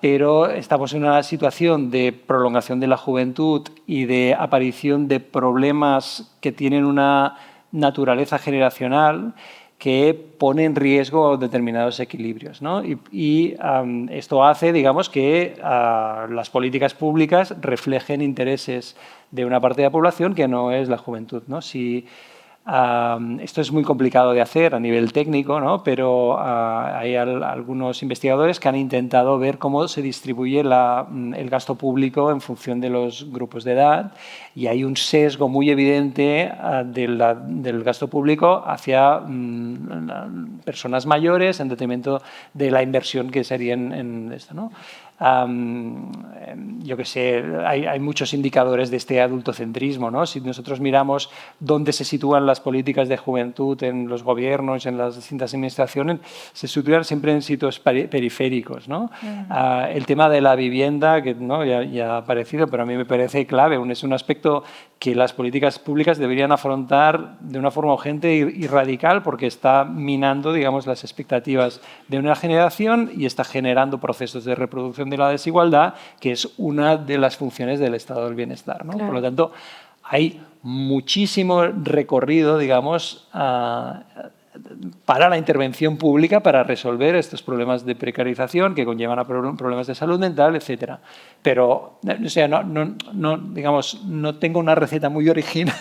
Speaker 4: Pero estamos en una situación de prolongación de la juventud y de aparición de problemas que tienen una naturaleza generacional que pone en riesgo determinados equilibrios, ¿no? Esto hace, digamos, que las políticas públicas reflejen intereses de una parte de la población que no es la juventud, ¿no? Esto es muy complicado de hacer a nivel técnico, ¿no? Pero hay algunos investigadores que han intentado ver cómo se distribuye el gasto público en función de los grupos de edad, y hay un sesgo muy evidente del gasto público hacia personas mayores en detrimento de la inversión que sería en esto, ¿no? Yo qué sé, hay muchos indicadores de este adultocentrismo, ¿no? Si nosotros miramos dónde se sitúan las políticas de juventud en los gobiernos, en las distintas administraciones, se sitúan siempre en sitios periféricos, ¿no? El tema de la vivienda, que ¿no? ya ha aparecido, pero a mí me parece clave, es un aspecto que las políticas públicas deberían afrontar de una forma urgente y radical, porque está minando, digamos, las expectativas de una generación y está generando procesos de reproducción de la desigualdad, que es una de las funciones del estado del bienestar, ¿no?
Speaker 2: Claro.
Speaker 4: Por lo tanto, hay muchísimo recorrido, digamos, para la intervención pública para resolver estos problemas de precarización que conllevan a problemas de salud mental, etcétera. Pero, o sea, digamos, no tengo una receta muy original,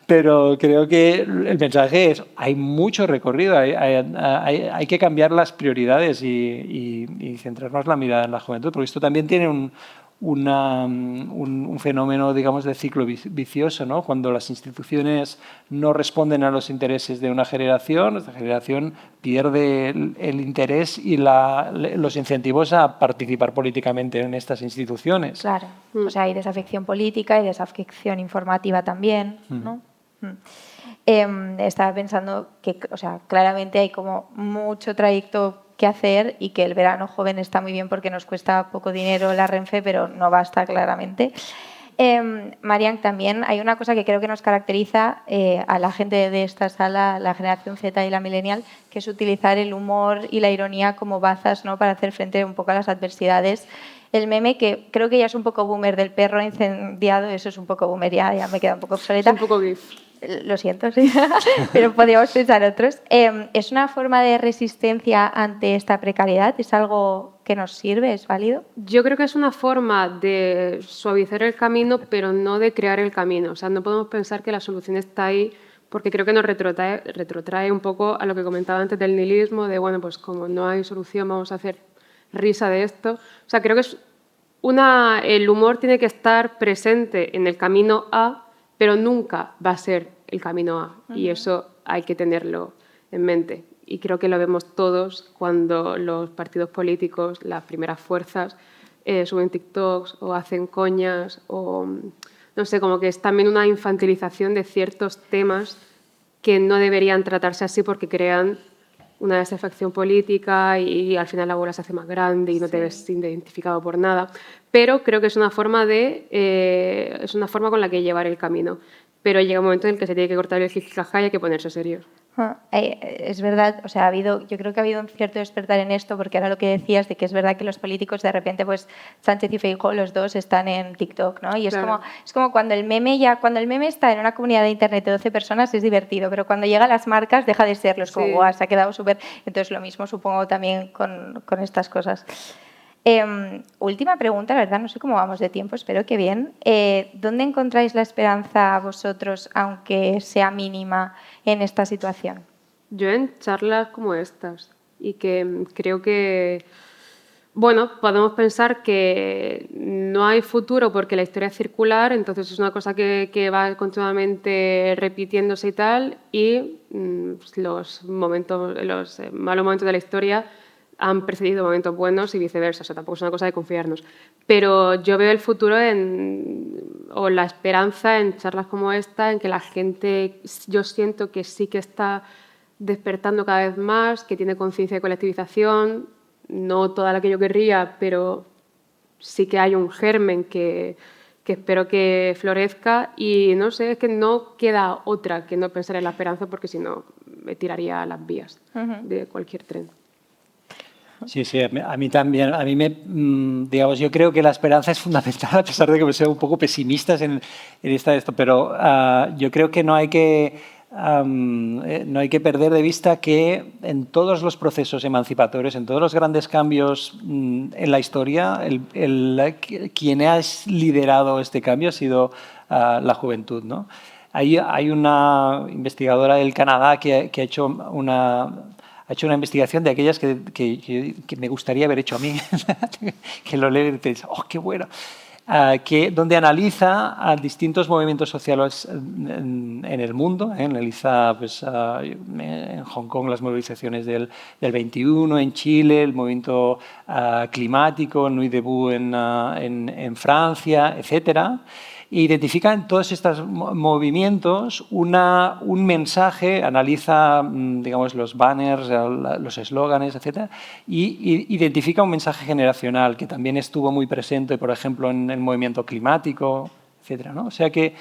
Speaker 4: pero creo que el mensaje es: hay mucho recorrido, hay que cambiar las prioridades y centrarnos la mirada en la juventud, porque esto también tiene un fenómeno, digamos, de ciclo vicioso, ¿no? Cuando las instituciones no responden a los intereses de una generación, esta generación pierde el interés y los incentivos a participar políticamente en estas instituciones.
Speaker 2: Claro, o sea, hay desafección política y desafección informativa también, ¿no? Estaba pensando que, o sea, claramente hay como mucho trayecto que hacer y que el verano joven está muy bien porque nos cuesta poco dinero la Renfe, pero no basta claramente. Marian, también hay una cosa que creo que nos caracteriza a la gente de esta sala, la generación Z y la millennial, que es utilizar el humor y la ironía como bazas, ¿no? Para hacer frente un poco a las adversidades. El meme, que creo que ya es un poco boomer, del perro incendiado, eso es un poco boomer, ya me queda un poco obsoleta.
Speaker 3: Es un poco gif.
Speaker 2: Lo siento, sí, pero podríamos pensar otros. ¿Es una forma de resistencia ante esta precariedad? ¿Es algo que nos sirve? ¿Es válido?
Speaker 3: Yo creo que es una forma de suavizar el camino, pero no de crear el camino. O sea, no podemos pensar que la solución está ahí, porque creo que nos retrotrae un poco a lo que comentaba antes del nihilismo, de, bueno, pues como no hay solución, vamos a hacer risa de esto. O sea, creo que el humor tiene que estar presente en el camino A, pero nunca va a ser el camino A. Y eso hay que tenerlo en mente. Y creo que lo vemos todos cuando los partidos políticos, las primeras fuerzas, suben TikToks o hacen coñas o, no sé, como que es también una infantilización de ciertos temas que no deberían tratarse así porque crean una desafección política y al final la bola se hace más grande y no te ves identificado por nada. Pero creo que es una forma con la que llevar el camino. Pero llega un momento en el que se tiene que cortar el jijijaja y hay que ponerse serios.
Speaker 2: Es verdad, o sea, yo creo que ha habido un cierto despertar en esto, porque ahora lo que decías de que es verdad que los políticos de repente, pues Sánchez y Feijóo, los dos están en TikTok, ¿no? Y
Speaker 3: Claro.
Speaker 2: es como cuando el meme está en una comunidad de internet de 12 personas es divertido, pero cuando llega a las marcas deja de serlo, es como,
Speaker 3: Sí.
Speaker 2: guau, se ha quedado súper. Entonces lo mismo supongo también con estas cosas. Última pregunta, la verdad, no sé cómo vamos de tiempo, espero que bien. ¿Dónde encontráis la esperanza vosotros, aunque sea mínima, en esta situación?
Speaker 3: Yo en charlas como estas, y que creo que, bueno, podemos pensar que no hay futuro porque la historia es circular, entonces es una cosa que va continuamente repitiéndose y tal, y los malos momentos de la historia han precedido momentos buenos y viceversa, o sea, tampoco es una cosa de confiarnos. Pero yo veo el futuro o la esperanza en charlas como esta, en que la gente, yo siento que sí que está despertando cada vez más, que tiene conciencia de colectivización, no toda la que yo querría, pero sí que hay un germen que espero que florezca y no sé, es que no queda otra que no pensar en la esperanza porque si no me tiraría a las vías de cualquier tren.
Speaker 4: Sí, sí, a mí también. A mí digamos, yo creo que la esperanza es fundamental, a pesar de que me sea un poco pesimistas en esto, pero yo creo que no hay que perder de vista que en todos los procesos emancipatorios, en todos los grandes cambios en la historia, quien ha liderado este cambio ha sido la juventud, ¿no? Hay una investigadora del Canadá que ha hecho una investigación de aquellas que me gustaría haber hecho a mí, que lo leo y pienso, ¡oh, qué bueno! Donde analiza a distintos movimientos sociales en el mundo. Analiza pues, en Hong Kong las movilizaciones del 21, en Chile el movimiento climático, Nuit debout en Francia, etcétera. Identifica en todos estos movimientos un mensaje, analiza, digamos, los banners, los eslóganes, etc. Y identifica un mensaje generacional que también estuvo muy presente, por ejemplo, en el movimiento climático, etc., ¿no? O sea que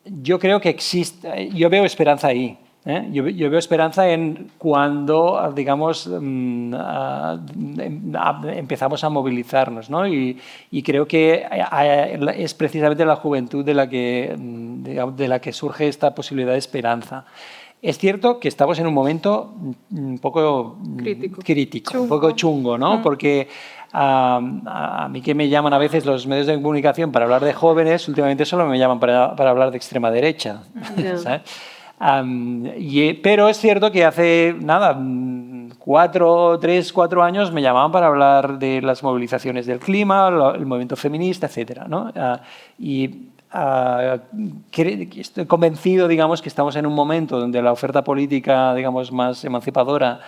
Speaker 4: yo creo que existe, yo veo esperanza ahí. Yo veo esperanza en cuando, digamos, empezamos a movilizarnos, ¿no? Y creo que es precisamente la juventud de la que surge esta posibilidad de esperanza. Es cierto que estamos en un momento un poco crítico, un poco chungo, ¿no? Porque a mí que me llaman a veces los medios de comunicación para hablar de jóvenes, últimamente solo me llaman para hablar de extrema derecha, ¿sabes? Pero es cierto que hace, nada, 3, 4 años me llamaban para hablar de las movilizaciones del clima, el movimiento feminista, etc., ¿no? Estoy convencido, digamos, que estamos en un momento donde la oferta política, digamos, más emancipadora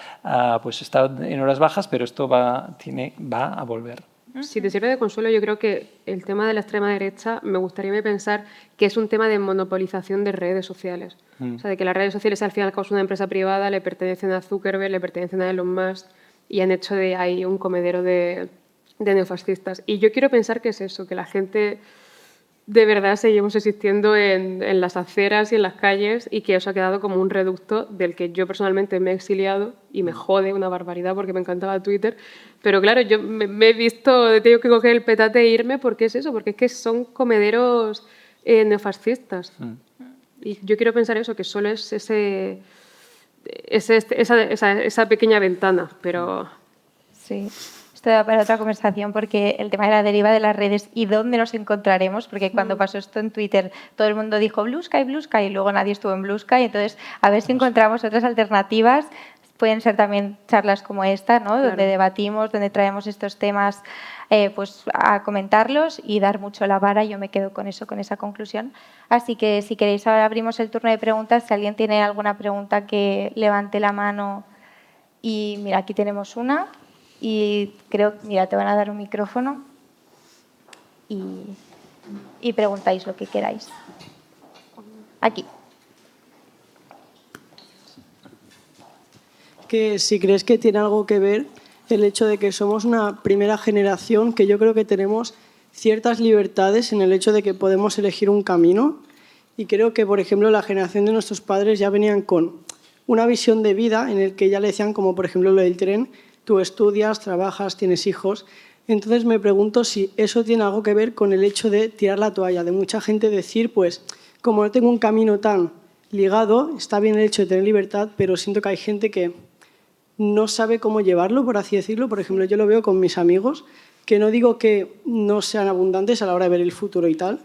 Speaker 4: pues está en horas bajas, pero esto va a volver.
Speaker 3: Si te sirve de consuelo, yo creo que el tema de la extrema derecha me gustaría pensar que es un tema de monopolización de redes sociales. O sea, de que las redes sociales al final son una empresa privada, le pertenecen a Zuckerberg, le pertenecen a Elon Musk y han hecho de ahí un comedero de neofascistas. Y yo quiero pensar que es eso, que la gente de verdad seguimos existiendo en las aceras y en las calles y que eso ha quedado como un reducto del que yo personalmente me he exiliado y me jode una barbaridad porque me encantaba Twitter. Pero claro, yo me he visto, he tenido que coger el petate e irme porque es eso, porque es que son comederos neofascistas. Y yo quiero pensar eso, que solo es esa pequeña ventana, pero...
Speaker 2: Sí. Esto da para otra conversación porque el tema de la deriva de las redes y dónde nos encontraremos, porque cuando pasó esto en Twitter todo el mundo dijo Blue Sky, y luego nadie estuvo en Blue Sky, entonces a ver si encontramos otras alternativas. Pueden ser también charlas como esta, ¿no? Claro. Donde debatimos, donde traemos estos temas pues a comentarlos y dar mucho la vara. Yo me quedo con eso, con esa conclusión. Así que si queréis ahora abrimos el turno de preguntas. Si alguien tiene alguna pregunta que levante la mano. Y mira, aquí tenemos una. Y creo, mira, te van a dar un micrófono y preguntáis lo que queráis. Aquí.
Speaker 5: Que si crees que tiene algo que ver el hecho de que somos una primera generación que yo creo que tenemos ciertas libertades en el hecho de que podemos elegir un camino y creo que, por ejemplo, la generación de nuestros padres ya venían con una visión de vida en el que ya le decían, como por ejemplo lo del tren, tú estudias, trabajas, tienes hijos. Entonces me pregunto si eso tiene algo que ver con el hecho de tirar la toalla, de mucha gente decir, pues, como no tengo un camino tan ligado, está bien el hecho de tener libertad, pero siento que hay gente que no sabe cómo llevarlo, por así decirlo. Por ejemplo, yo lo veo con mis amigos, que no digo que no sean abundantes a la hora de ver el futuro y tal,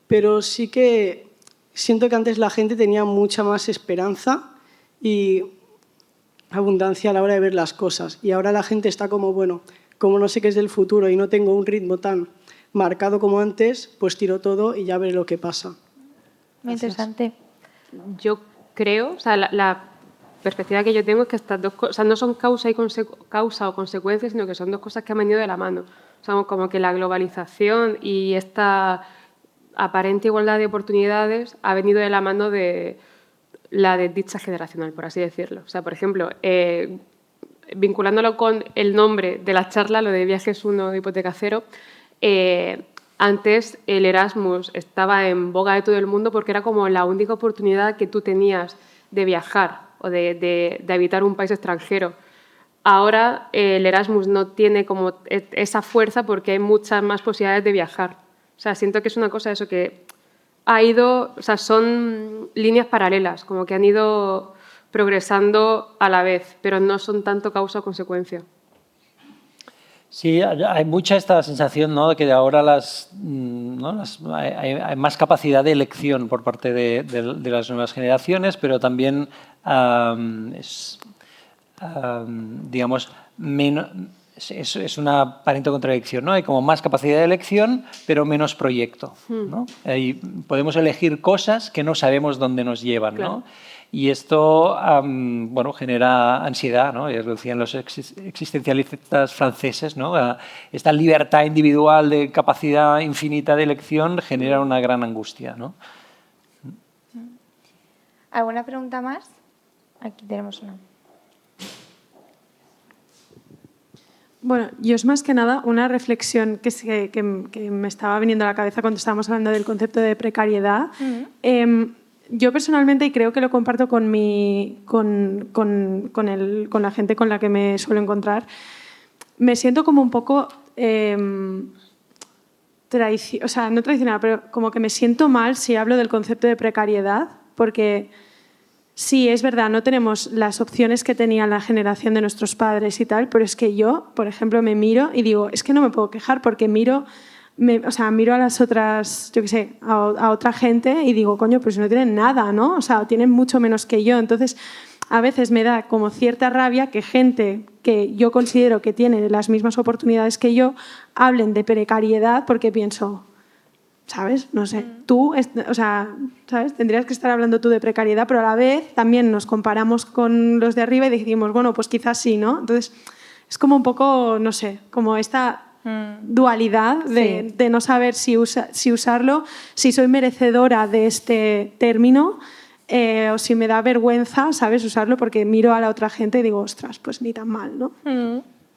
Speaker 5: pero sí que siento que antes la gente tenía mucha más esperanza y abundancia a la hora de ver las cosas. Y ahora la gente está como, bueno, como no sé qué es del futuro y no tengo un ritmo tan marcado como antes, pues tiro todo y ya veré lo que pasa.
Speaker 2: Muy interesante.
Speaker 3: Yo creo, o sea, perspectiva que yo tengo es que estas dos cosas, o sea, no son causa o consecuencia, sino que son dos cosas que han venido de la mano. O sea, como que la globalización y esta aparente igualdad de oportunidades ha venido de la mano de la desdicha generacional, por así decirlo. O sea, por ejemplo, vinculándolo con el nombre de la charla, lo de Viajes 1 de Hipoteca Cero, antes el Erasmus estaba en boga de todo el mundo porque era como la única oportunidad que tú tenías de viajar o de habitar un país extranjero. Ahora el Erasmus no tiene como esa fuerza porque hay muchas más posibilidades de viajar. O sea, siento que es una cosa eso que ha ido, o sea, son líneas paralelas, como que han ido progresando a la vez, pero no son tanto causa o consecuencia.
Speaker 4: Sí, hay mucha esta sensación, ¿no?, de que ahora hay más capacidad de elección por parte de las nuevas generaciones, pero también digamos, es una aparente contradicción, ¿no? Hay como más capacidad de elección, pero menos proyecto, ¿no? Podemos elegir cosas que no sabemos dónde nos llevan, ¿no? Claro. Y esto, bueno, genera ansiedad, ¿no? Ya lo decían los existencialistas franceses, ¿no? Esta libertad individual de capacidad infinita de elección genera una gran angustia, ¿no?
Speaker 2: ¿Alguna pregunta más? Aquí tenemos una.
Speaker 6: Bueno, yo es más que nada una reflexión que me estaba viniendo a la cabeza cuando estábamos hablando del concepto de precariedad. Yo personalmente, y creo que lo comparto con la gente con la que me suelo encontrar, me siento como un poco, o sea, no traicionada, pero como que me siento mal si hablo del concepto de precariedad, porque sí, es verdad, no tenemos las opciones que tenía la generación de nuestros padres y tal, pero es que yo, por ejemplo, me miro y digo, es que no me puedo quejar porque miro a las otras, yo qué sé, a otra gente y digo, coño, pues no tienen nada, ¿no? O sea, tienen mucho menos que yo. Entonces, a veces me da como cierta rabia que gente que yo considero que tiene las mismas oportunidades que yo hablen de precariedad porque pienso, ¿sabes? No sé, tú, o sea, ¿sabes? Tendrías que estar hablando tú de precariedad, pero a la vez también nos comparamos con los de arriba y decimos, bueno, pues quizás sí, ¿no? Entonces, es como un poco, no sé, como esta dualidad de no saber si usarlo, si soy merecedora de este término o si me da vergüenza, ¿sabes? Usarlo porque miro a la otra gente y digo, ostras, pues ni tan mal, ¿no?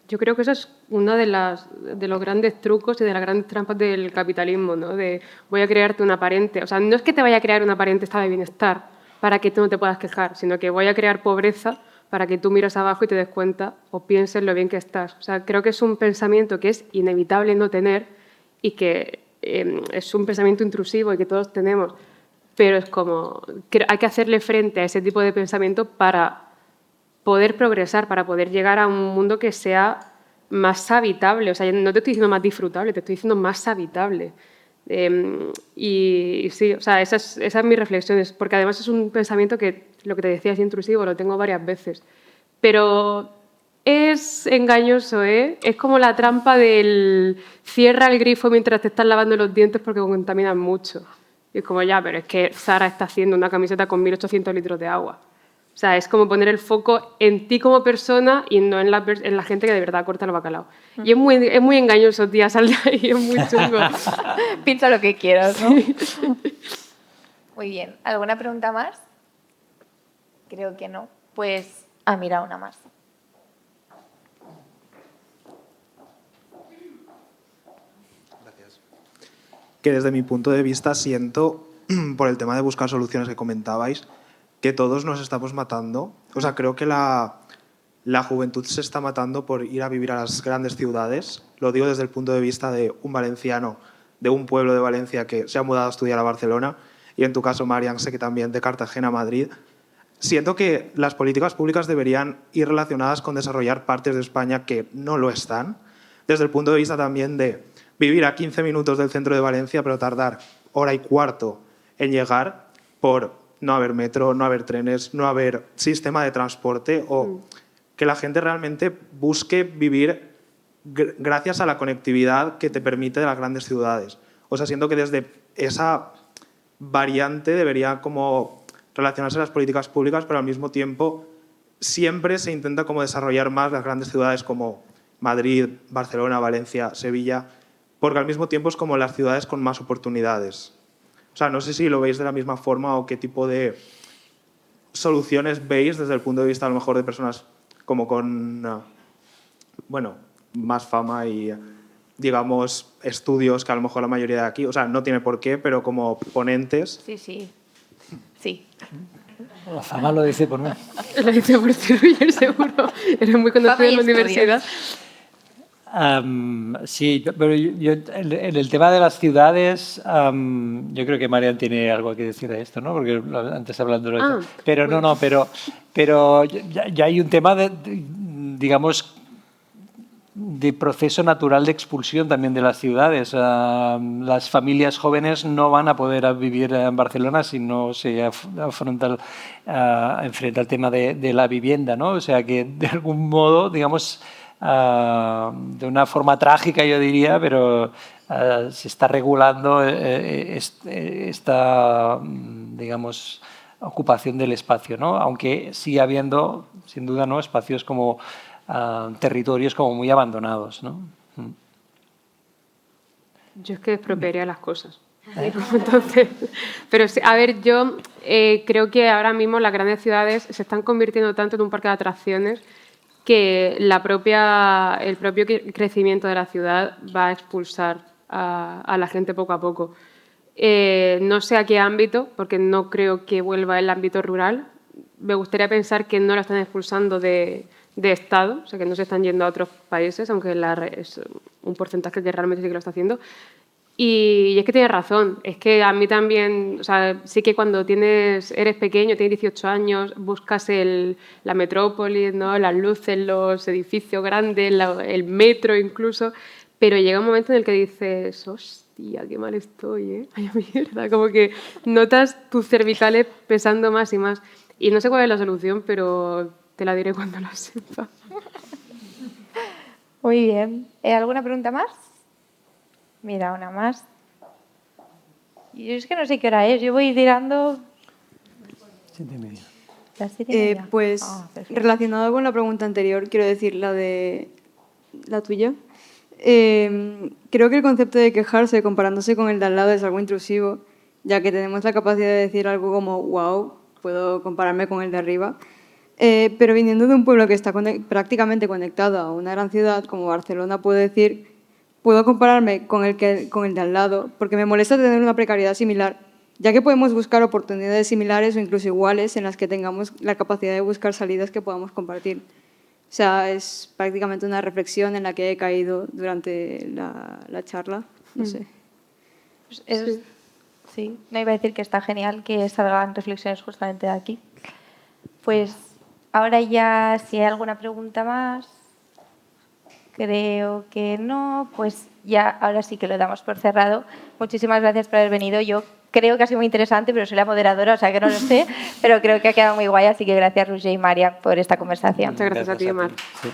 Speaker 3: Yo creo que eso es uno de los grandes trucos y de las grandes trampas del capitalismo, ¿no? De voy a crearte un aparente... O sea, no es que te vaya a crear un aparente estado de bienestar para que tú no te puedas quejar, sino que voy a crear pobreza para que tú mires abajo y te des cuenta o pienses lo bien que estás. O sea, creo que es un pensamiento que es inevitable no tener y que es un pensamiento intrusivo y que todos tenemos, pero es como que hay que hacerle frente a ese tipo de pensamiento para poder progresar, para poder llegar a un mundo que sea más habitable. O sea, no te estoy diciendo más disfrutable, te estoy diciendo más habitable. Y sí, o sea, esa es mi reflexión, porque además es un pensamiento que, lo que te decía, es intrusivo, lo tengo varias veces. Pero es engañoso, ¿eh? Es como la trampa del cierra el grifo mientras te estás lavando los dientes porque contaminan mucho. Y es como, ya, pero es que Zara está haciendo una camiseta con 1.800 litros de agua. O sea, es como poner el foco en ti como persona y no en la gente que de verdad corta el bacalao. Y es muy engañoso, tía, sal de ahí, es muy chungo.
Speaker 2: Piensa lo que quieras, ¿no? Sí. Muy bien. ¿Alguna pregunta más? Creo que no. Pues, mira, una más.
Speaker 7: Gracias. Que desde mi punto de vista siento, por el tema de buscar soluciones que comentabais, que todos nos estamos matando. O sea, creo que la juventud se está matando por ir a vivir a las grandes ciudades. Lo digo desde el punto de vista de un valenciano, de un pueblo de Valencia que se ha mudado a estudiar a Barcelona, y en tu caso, Marian, sé que también de Cartagena a Madrid. Siento que las políticas públicas deberían ir relacionadas con desarrollar partes de España que no lo están, desde el punto de vista también de vivir a 15 minutos del centro de Valencia, pero tardar hora y cuarto en llegar por no haber metro, no haber trenes, no haber sistema de transporte, o que la gente realmente busque vivir gracias a la conectividad que te permite de las grandes ciudades. O sea, siento que desde esa variante debería como relacionarse las políticas públicas, pero al mismo tiempo siempre se intenta como desarrollar más las grandes ciudades como Madrid, Barcelona, Valencia, Sevilla, porque al mismo tiempo es como las ciudades con más oportunidades. O sea, no sé si lo veis de la misma forma o qué tipo de soluciones veis desde el punto de vista a lo mejor de personas como con, bueno, más fama y, digamos, estudios que a lo mejor la mayoría de aquí, o sea, no tiene por qué, pero como ponentes.
Speaker 2: Sí, sí. Sí.
Speaker 4: La fama lo dice por mí.
Speaker 3: Lo dice por ti, Roger, seguro. Eres muy conocido en la universidad.
Speaker 4: Sí, pero yo en el tema de las ciudades, yo creo que Marian tiene algo que decir a esto, ¿no? Porque antes hablando... pero
Speaker 3: bueno.
Speaker 4: no, pero ya hay un tema digamos, de proceso natural de expulsión también de las ciudades. Las familias jóvenes no van a poder vivir en Barcelona si no se enfrenta el tema de la vivienda, ¿no? O sea que de algún modo, digamos, de una forma trágica yo diría, pero se está regulando esta, digamos, ocupación del espacio, ¿no? Aunque sigue habiendo, sin duda, ¿no?, espacios como territorios como muy abandonados, ¿no?
Speaker 3: Yo es que expropiaría las cosas. Entonces, pero sí, a ver, yo creo que ahora mismo las grandes ciudades se están convirtiendo tanto en un parque de atracciones que el propio crecimiento de la ciudad va a expulsar a la gente poco a poco. No sé a qué ámbito, porque no creo que vuelva el ámbito rural. Me gustaría pensar que no la están expulsando de Estado, o sea, que no se están yendo a otros países, aunque es un porcentaje que realmente sí que lo está haciendo. Y es que tienes razón, es que a mí también, o sea, sí que cuando eres pequeño, tienes 18 años, buscas la metrópolis, ¿no?, las luces, los edificios grandes, el metro incluso, pero llega un momento en el que dices, hostia, qué mal estoy, ¿eh? Vaya mierda, como que notas tus cervicales pesando más y más. Y no sé cuál es la solución, pero te la diré cuando la sepa.
Speaker 2: Muy bien. ¿Alguna pregunta más? Mira, una más. Yo es que no sé qué hora es. Yo voy tirando...
Speaker 4: 7:30.
Speaker 2: Las 7:30.
Speaker 8: Pues relacionado con la pregunta anterior, quiero decir la tuya. Creo que el concepto de quejarse comparándose con el de al lado es algo intrusivo, ya que tenemos la capacidad de decir algo como wow, puedo compararme con el de arriba. Pero viniendo de un pueblo que está prácticamente conectado a una gran ciudad como Barcelona, puedo decir, puedo compararme con el de al lado, porque me molesta tener una precariedad similar, ya que podemos buscar oportunidades similares o incluso iguales en las que tengamos la capacidad de buscar salidas que podamos compartir. O sea, es prácticamente una reflexión en la que he caído durante la charla, no sé.
Speaker 2: Sí, no iba a decir que está genial que salgan reflexiones justamente de aquí. Pues ahora ya, si hay alguna pregunta más, creo que no, pues ya ahora sí que lo damos por cerrado. Muchísimas gracias por haber venido. Yo creo que ha sido muy interesante, pero soy la moderadora, o sea que no lo sé, pero creo que ha quedado muy guay, así que gracias Roger y María por esta conversación.
Speaker 3: Muchas gracias a ti, Mar.
Speaker 4: Sí.